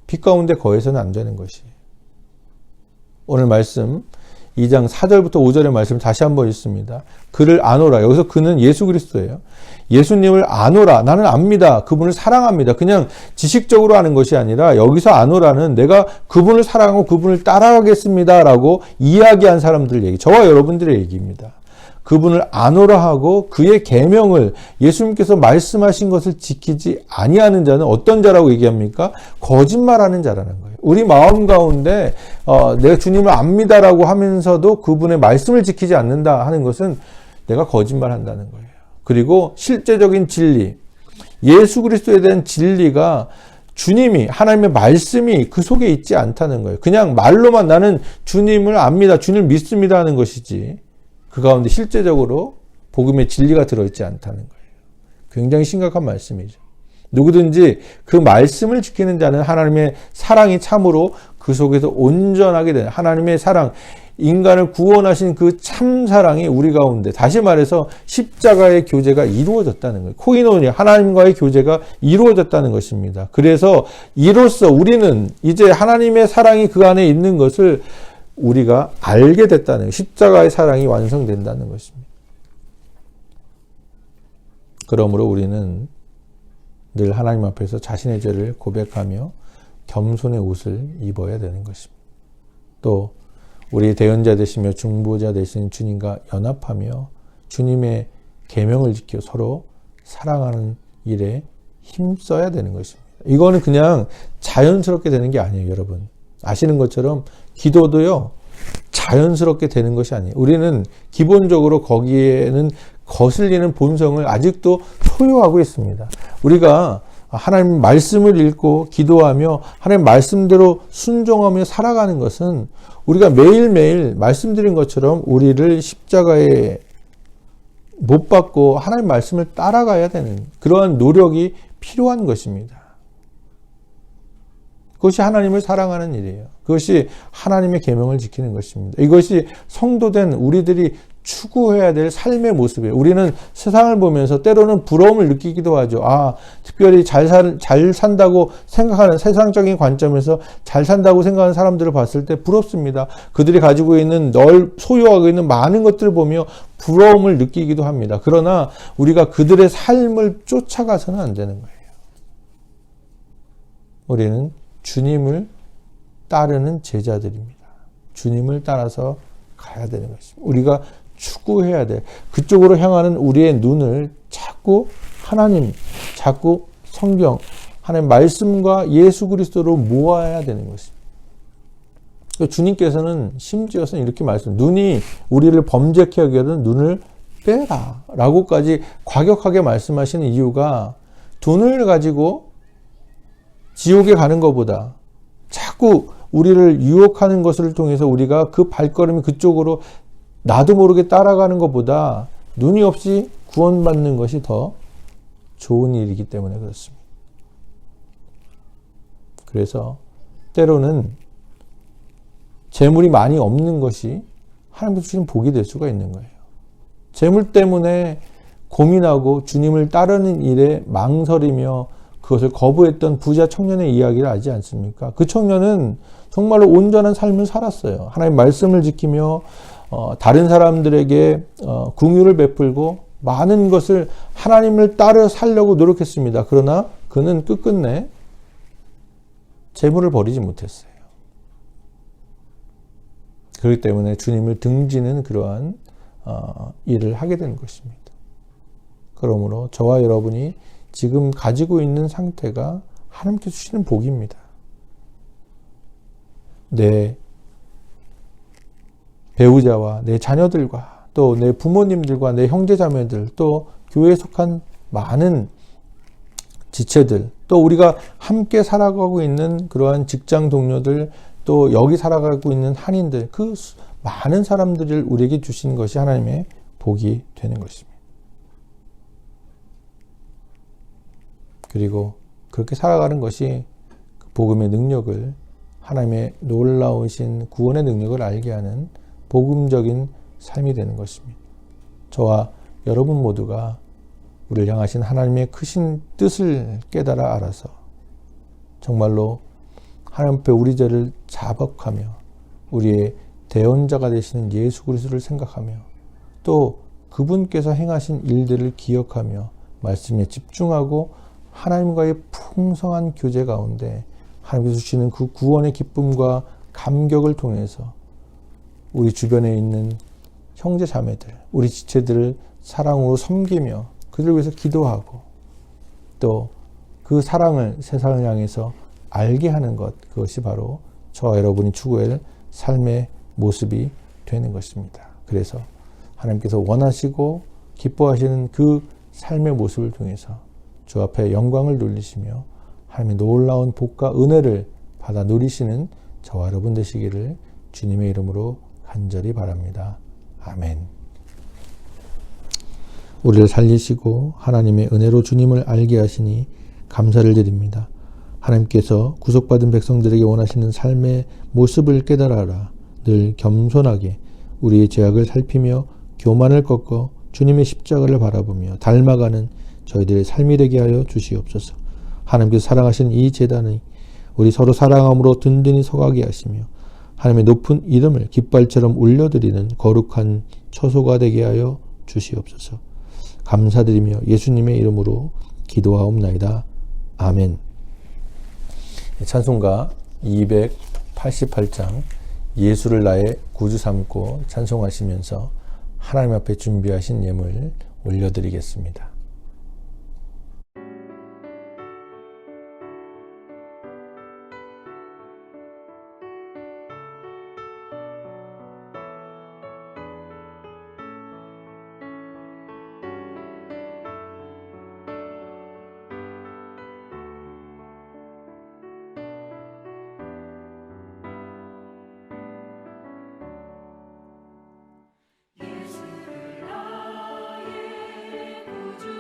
Speaker 1: 빛 가운데 거해서는 안 되는 것이에요. 오늘 말씀 2장 4절부터 5절의 말씀 다시 한번 읽습니다. 그를 아노라. 여기서 그는 예수 그리스도예요. 예수님을 아노라. 나는 압니다. 그분을 사랑합니다. 그냥 지식적으로 아는 것이 아니라 여기서 아노라는 내가 그분을 사랑하고 그분을 따라가겠습니다 라고 이야기한 사람들 얘기, 저와 여러분들의 얘기입니다. 그분을 아노라 하고 그의 계명을, 예수님께서 말씀하신 것을 지키지 아니하는 자는 어떤 자라고 얘기합니까? 거짓말하는 자라는 거예요. 우리 마음 가운데 내가 주님을 압니다라고 하면서도 그분의 말씀을 지키지 않는다 하는 것은 내가 거짓말한다는 거예요. 그리고 실제적인 진리, 예수 그리스도에 대한 진리가 주님이, 하나님의 말씀이 그 속에 있지 않다는 거예요. 그냥 말로만 나는 주님을 압니다, 주님을 믿습니다 하는 것이지 그 가운데 실제적으로 복음의 진리가 들어있지 않다는 거예요. 굉장히 심각한 말씀이죠. 누구든지 그 말씀을 지키는 자는 하나님의 사랑이 참으로 그 속에서 온전하게 되는, 하나님의 사랑, 인간을 구원하신 그 참 사랑이 우리 가운데, 다시 말해서 십자가의 교제가 이루어졌다는 거예요. 코이노니, 하나님과의 교제가 이루어졌다는 것입니다. 그래서 이로써 우리는 이제 하나님의 사랑이 그 안에 있는 것을 우리가 알게 됐다는, 십자가의 사랑이 완성된다는 것입니다. 그러므로 우리는 늘 하나님 앞에서 자신의 죄를 고백하며 겸손의 옷을 입어야 되는 것입니다. 또 우리 대언자 되시며 중보자 되신 주님과 연합하며 주님의 계명을 지켜 서로 사랑하는 일에 힘써야 되는 것입니다. 이거는 그냥 자연스럽게 되는 게 아니에요, 여러분. 아시는 것처럼 기도도요, 자연스럽게 되는 것이 아니에요. 우리는 기본적으로 거기에는 거슬리는 본성을 아직도 소유하고 있습니다. 우리가 하나님 말씀을 읽고 기도하며 하나님 말씀대로 순종하며 살아가는 것은 우리가 매일매일 말씀드린 것처럼 우리를 십자가에 못 박고 하나님 말씀을 따라가야 되는 그러한 노력이 필요한 것입니다. 그것이 하나님을 사랑하는 일이에요. 그것이 하나님의 계명을 지키는 것입니다. 이것이 성도된 우리들이 추구해야 될 삶의 모습이에요. 우리는 세상을 보면서 때로는 부러움을 느끼기도 하죠. 특별히 잘 산다고 생각하는 세상적인 관점에서 잘 산다고 생각하는 사람들을 봤을 때 부럽습니다. 그들이 가지고 있는 소유하고 있는 많은 것들을 보며 부러움을 느끼기도 합니다. 그러나 우리가 그들의 삶을 쫓아가서는 안 되는 거예요. 우리는 주님을 따르는 제자들입니다. 주님을 따라서 가야 되는 것입니다. 우리가 추구해야 돼. 그쪽으로 향하는 우리의 눈을 자꾸 하나님, 자꾸 성경, 하나님 말씀과 예수 그리스도로 모아야 되는 것입니다. 주님께서는 심지어는 이렇게 눈이 우리를 범죄케 하게 하는 눈을 빼라 라고까지 과격하게 말씀하시는 이유가 돈을 가지고 지옥에 가는 것보다 자꾸 우리를 유혹하는 것을 통해서 우리가 그 발걸음이 그쪽으로 나도 모르게 따라가는 것보다 눈이 없이 구원받는 것이 더 좋은 일이기 때문에 그렇습니다. 그래서 때로는 재물이 많이 없는 것이 하나님께서 주신 복이 될 수가 있는 거예요. 재물 때문에 고민하고 주님을 따르는 일에 망설이며 그것을 거부했던 부자 청년의 이야기를 알지 않습니까? 그 청년은 정말로 온전한 삶을 살았어요. 하나님 말씀을 지키며 다른 사람들에게 긍휼을 베풀고 많은 것을 하나님을 따라 살려고 노력했습니다. 그러나 그는 끝끝내 재물을 버리지 못했어요. 그렇기 때문에 주님을 등지는 그러한 일을 하게 되는 것입니다. 그러므로 저와 여러분이 지금 가지고 있는 상태가 하나님께서 주시는 복입니다. 내 배우자와 내 자녀들과 또 내 부모님들과 내 형제자매들 또 교회에 속한 많은 지체들 또 우리가 함께 살아가고 있는 그러한 직장 동료들 또 여기 살아가고 있는 한인들 그 많은 사람들을 우리에게 주신 것이 하나님의 복이 되는 것입니다. 그리고 그렇게 살아가는 것이 복음의 능력을 하나님의 놀라우신 구원의 능력을 알게 하는 복음적인 삶이 되는 것입니다. 저와 여러분 모두가 우리를 향하신 하나님의 크신 뜻을 깨달아 알아서 정말로 하나님 앞에 우리 죄를 자복하며 우리의 대언자가 되시는 예수 그리스도를 생각하며 또 그분께서 행하신 일들을 기억하며 말씀에 집중하고 하나님과의 풍성한 교제 가운데 하나님께서 주시는 그 구원의 기쁨과 감격을 통해서 우리 주변에 있는 형제 자매들, 우리 지체들을 사랑으로 섬기며 그들을 위해서 기도하고 또 그 사랑을 세상을 향해서 알게 하는 것, 그것이 바로 저와 여러분이 추구할 삶의 모습이 되는 것입니다. 그래서 하나님께서 원하시고 기뻐하시는 그 삶의 모습을 통해서 주 앞에 영광을 돌리시며 하나님의 놀라운 복과 은혜를 받아 누리시는 저와 여러분 되시기를 주님의 이름으로 간절히 바랍니다. 아멘. 우리를 살리시고 하나님의 은혜로 주님을 알게 하시니 감사를 드립니다. 하나님께서 구속받은 백성들에게 원하시는 삶의 모습을 깨달아라. 늘 겸손하게 우리의 죄악을 살피며 교만을 꺾어 주님의 십자가를 바라보며 닮아가는 저희들의 삶이 되게 하여 주시옵소서. 하나님께서 사랑하신 이 제단이 우리 서로 사랑함으로 든든히 서가게 하시며 하나님의 높은 이름을 깃발처럼 울려드리는 거룩한 처소가 되게 하여 주시옵소서. 감사드리며 예수님의 이름으로 기도하옵나이다. 아멘. 찬송가 288장 예수를 나의 구주 삼고 찬송하시면서 하나님 앞에 준비하신 예물 올려드리겠습니다.
Speaker 2: 예수를 나의 구주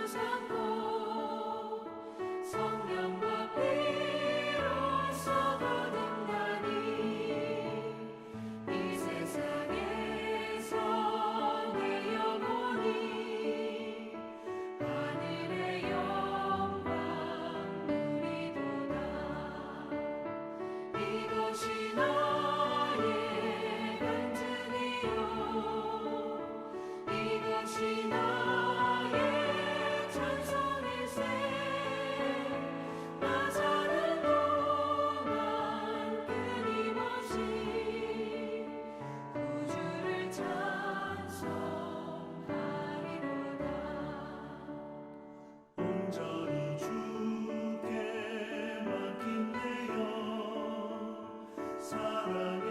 Speaker 2: 사랑의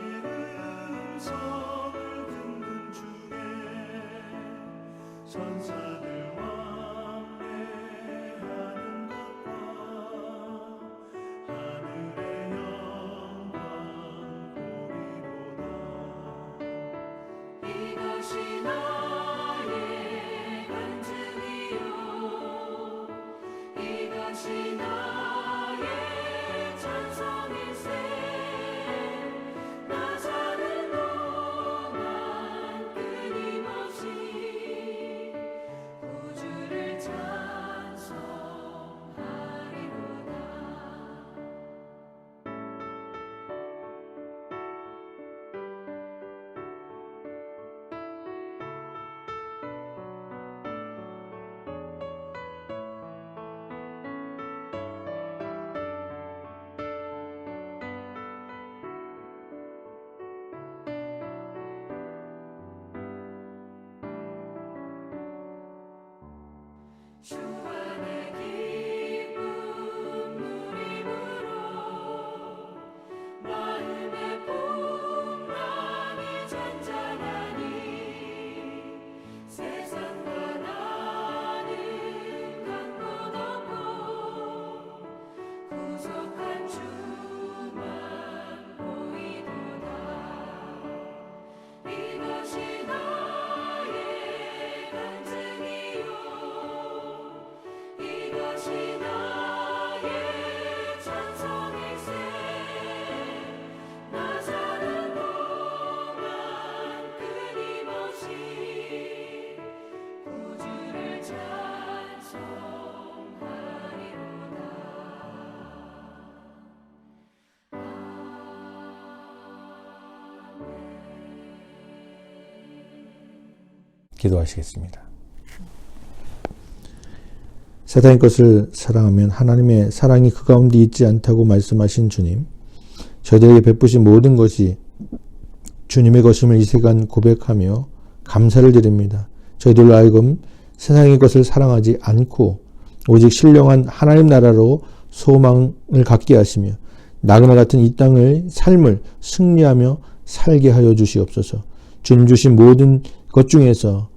Speaker 2: 음성을 듣는 중에 천사들 왕래하는 것과 하늘의 영광 보리로다. 이것이 나의 간증이요 이것이 나의 찬송일세. 나 사는 동안 끊임없이 구주를 찬송하리로다. 주 안에 기쁨 누림으로 마음의 풍랑이 잔잔하니 세상과 나는 간 곳 없고 구속한 주만 보이도다. 이것이 나의 간증이요 이것이 나의 찬송일세. 나 사는 동안 끊임없이 구주를 찬송하리로다.
Speaker 1: 기도하시겠습니다. 세상의 것을 사랑하면 하나님의 사랑이 그 가운데 있지 않다고 말씀하신 주님, 저희들에게 베푸신 모든 것이 주님의 것임을 이 시간 고백하며 감사를 드립니다. 저희들로 하여금 세상의 것을 사랑하지 않고 오직 신령한 하나님 나라로 소망을 갖게 하시며 나그네 같은 이 땅을 삶을 승리하며 살게 하여 주시옵소서. 주님 주신 모든 것 중에서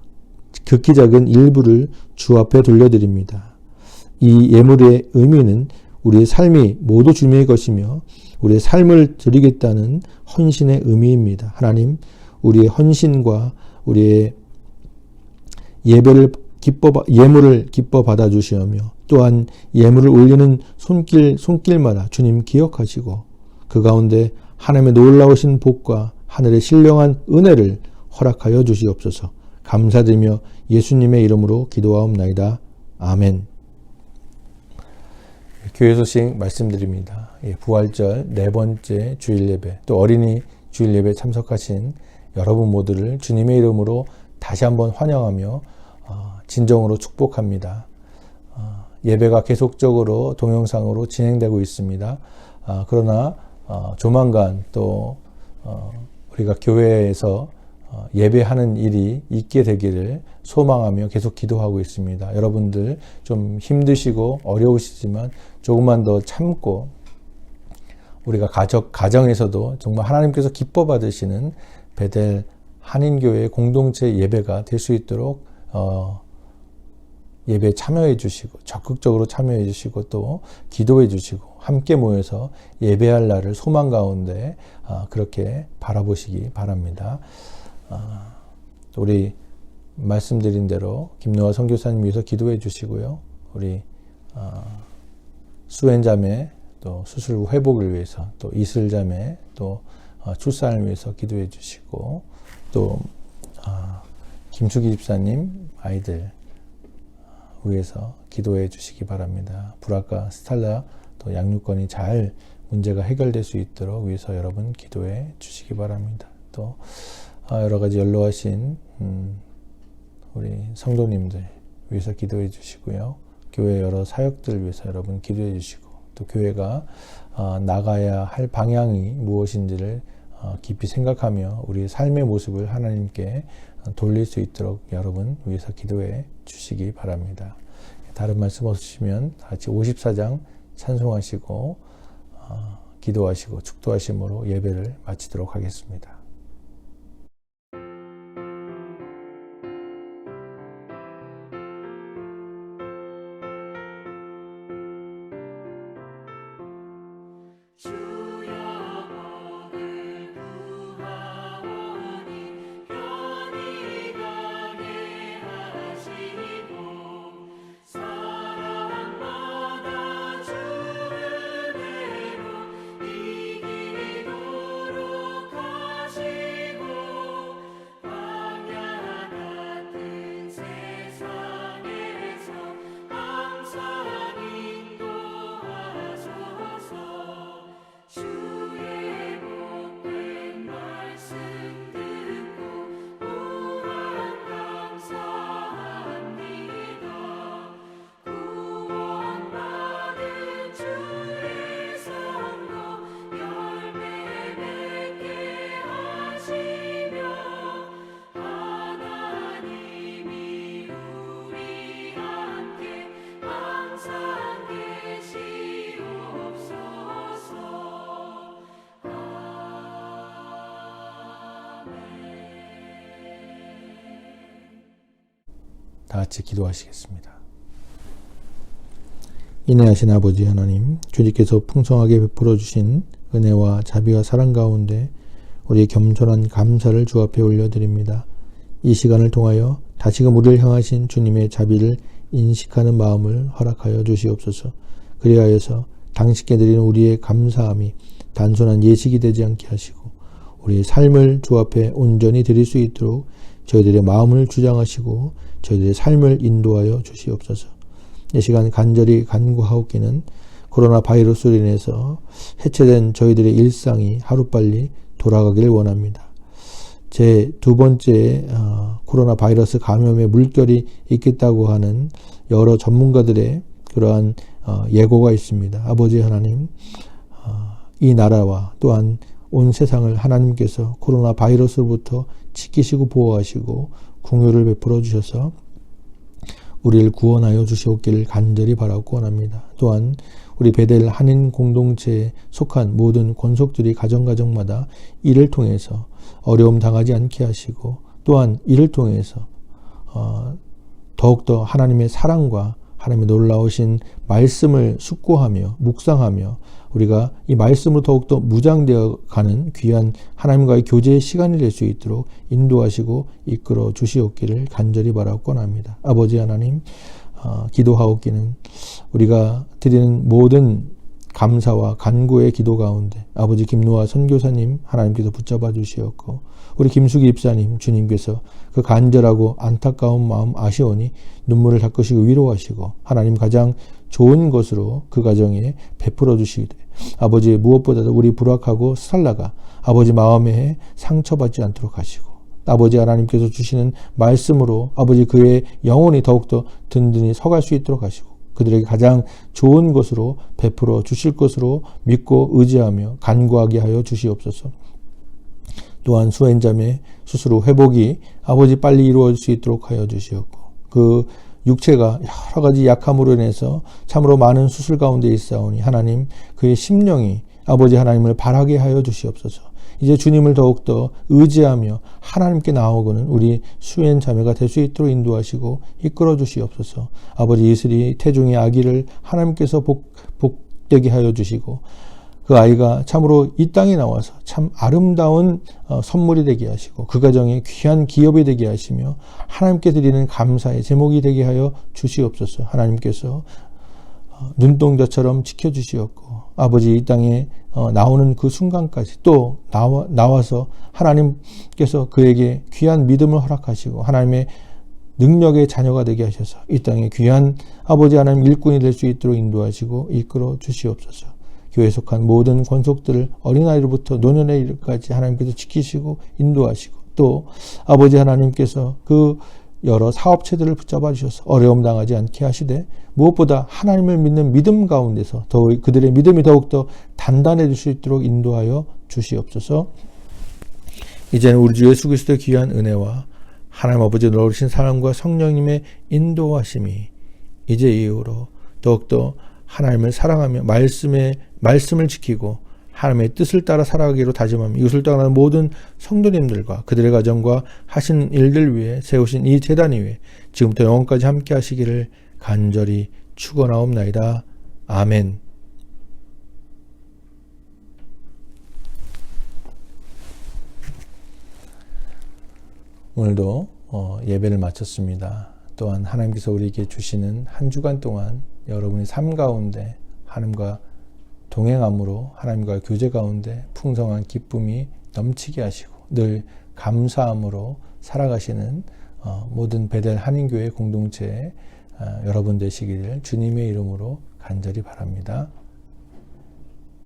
Speaker 1: 극히 작은 일부를 주 앞에 돌려드립니다. 이 예물의 의미는 우리의 삶이 모두 주님의 것이며 우리의 삶을 드리겠다는 헌신의 의미입니다. 하나님, 우리의 헌신과 우리의 예물을 기뻐 받아주시며 또한 예물을 올리는 손길마다 주님 기억하시고 그 가운데 하나님의 놀라우신 복과 하늘의 신령한 은혜를 허락하여 주시옵소서. 감사드리며 예수님의 이름으로 기도하옵나이다. 아멘. 교회 소식 말씀드립니다. 부활절 4번째 주일 예배, 또 어린이 주일 예배 참석하신 여러분 모두를 주님의 이름으로 다시 한번 환영하며 진정으로 축복합니다. 예배가 계속적으로 동영상으로 진행되고 있습니다. 그러나 조만간 또 우리가 교회에서 예배하는 일이 있게 되기를 소망하며 계속 기도하고 있습니다. 여러분들 좀 힘드시고 어려우시지만 조금만 더 참고 우리가 가정에서도 정말 하나님께서 기뻐 받으시는 베델 한인교회 공동체 예배가 될 수 있도록 예배에 참여해 주시고 적극적으로 참여해 주시고 또 기도해 주시고 함께 모여서 예배할 날을 소망 가운데 그렇게 바라보시기 바랍니다. 우리 말씀드린 대로 김노아 선교사님 위해서 기도해 주시고요. 우리 수엔자매 또 수술 후 회복을 위해서 또 이슬자매 또 출산을 위해서 기도해 주시고 또 김수기 집사님 아이들 위해서 기도해 주시기 바랍니다. 불악과 스탈라 또 양육권이 잘 문제가 해결될 수 있도록 위해서 여러분 기도해 주시기 바랍니다. 또 여러 가지 연로하신 우리 성도님들 위해서 기도해 주시고요. 교회 여러 사역들 위해서 여러분 기도해 주시고 또 교회가 나가야 할 방향이 무엇인지를 깊이 생각하며 우리의 삶의 모습을 하나님께 돌릴 수 있도록 여러분 위해서 기도해 주시기 바랍니다. 다른 말씀 없으시면 같이 54장 찬송하시고 기도하시고 축도하심으로 예배를 마치도록 하겠습니다.
Speaker 2: 주여 오늘 구하오니 편히 가게 하시고 사랑마다 주 은혜로 이기도록 하시고 광야 같은 세상에서 항상 인도하소서. 주의 복된 말씀 듣고 무한 감사합니다. 구원받은 주의 선거 열매 맺게 하시며 하나님이 우리 함께 항상 계시옵소서.
Speaker 1: 다 같이 기도하시겠습니다. 인내하신 아버지 하나님, 주님께서 풍성하게 베풀어 주신 은혜와 자비와 사랑 가운데 우리의 겸손한 감사를 주 앞에 올려드립니다. 이 시간을 통하여 다시금 우리를 향하신 주님의 자비를 인식하는 마음을 허락하여 주시옵소서. 그리하여서 당신께 드리는 우리의 감사함이 단순한 예식이 되지 않게 하시고 우리의 삶을 주 앞에 온전히 드릴 수 있도록 저희들의 마음을 주장하시고 저희들의 삶을 인도하여 주시옵소서. 이 시간 간절히 간구하옵기는 코로나 바이러스로 인해서 해체된 저희들의 일상이 하루빨리 돌아가기를 원합니다. 제 두 번째 코로나 바이러스 감염의 물결이 있겠다고 하는 여러 전문가들의 그러한 예고가 있습니다. 아버지 하나님, 이 나라와 또한 온 세상을 하나님께서 코로나 바이러스로부터 지키시고 보호하시고 긍휼을 베풀어 주셔서 우리를 구원하여 주시옵기를 간절히 바라고 원합니다. 또한 우리 베델 한인 공동체에 속한 모든 권속들이 가정가정마다 이를 통해서 어려움 당하지 않게 하시고 또한 이를 통해서 더욱더 하나님의 사랑과 하나님의 놀라우신 말씀을 숙고하며 묵상하며 우리가 이 말씀으로 더욱더 무장되어 가는 귀한 하나님과의 교제의 시간이 될 수 있도록 인도하시고 이끌어 주시옵기를 간절히 바라고 원합니다. 아버지 하나님, 기도하옵기는 우리가 드리는 모든 감사와 간구의 기도 가운데 아버지 김노아 선교사님 하나님께서 붙잡아 주시었고 우리 김수기 입사님 주님께서 그 간절하고 안타까운 마음 아시오니 눈물을 닦으시고 위로하시고 하나님 가장 좋은 것으로 그 가정에 베풀어 주시되 아버지 무엇보다도 우리 불악하고 살라가 아버지 마음에 상처받지 않도록 하시고 아버지 하나님께서 주시는 말씀으로 아버지 그의 영혼이 더욱더 든든히 서갈 수 있도록 하시고 그들에게 가장 좋은 것으로 베풀어 주실 것으로 믿고 의지하며 간구하게 하여 주시옵소서. 또한 수행자매 스스로 회복이 아버지 빨리 이루어질 수 있도록 하여 주시옵고 그 육체가 여러 가지 약함으로 인해서 참으로 많은 수술 가운데 있사오니 하나님 그의 심령이 아버지 하나님을 바라게 하여 주시옵소서. 이제 주님을 더욱더 의지하며 하나님께 나아오고는 우리 수행 자매가 될 수 있도록 인도하시고 이끌어 주시옵소서. 아버지 이슬이 태중의 아기를 하나님께서 복되게 하여 주시고 그 아이가 참으로 이 땅에 나와서 참 아름다운 선물이 되게 하시고 그 가정에 귀한 기업이 되게 하시며 하나님께 드리는 감사의 제목이 되게 하여 주시옵소서. 하나님께서 눈동자처럼 지켜주시옵고 아버지 이 땅에 나오는 그 순간까지 또 나와서 하나님께서 그에게 귀한 믿음을 허락하시고 하나님의 능력의 자녀가 되게 하셔서 이 땅에 귀한 아버지 하나님 일꾼이 될 수 있도록 인도하시고 이끌어 주시옵소서. 교회에 속한 모든 권속들을 어린아이로부터 노년의 일까지 하나님께서 지키시고 인도하시고 또 아버지 하나님께서 그 여러 사업체들을 붙잡아 주셔서 어려움 당하지 않게 하시되 무엇보다 하나님을 믿는 믿음 가운데서 더욱 그들의 믿음이 더욱더 단단해질 수 있도록 인도하여 주시옵소서. 이제는 우리 주 예수 그리스도의 귀한 은혜와 하나님 아버지의 놀라우신 사랑과 성령님의 인도하심이 이제 이후로 더욱더 하나님을 사랑하며 말씀을 지키고 하나님의 뜻을 따라 살아가기로 다짐하며 이웃을 떠나는 모든 성도님들과 그들의 가정과 하신 일들 위해 세우신 이 제단 위에 지금부터 영원까지 함께 하시기를 간절히 축원하옵나이다. 아멘. 오늘도 예배를 마쳤습니다. 또한 하나님께서 우리에게 주시는 한 주간 동안 여러분의 삶 가운데 하나님과 동행함으로 하나님과 교제 가운데 풍성한 기쁨이 넘치게 하시고 늘 감사함으로 살아가시는 모든 베델 한인교회 공동체 여러분 되시기를 주님의 이름으로 간절히 바랍니다.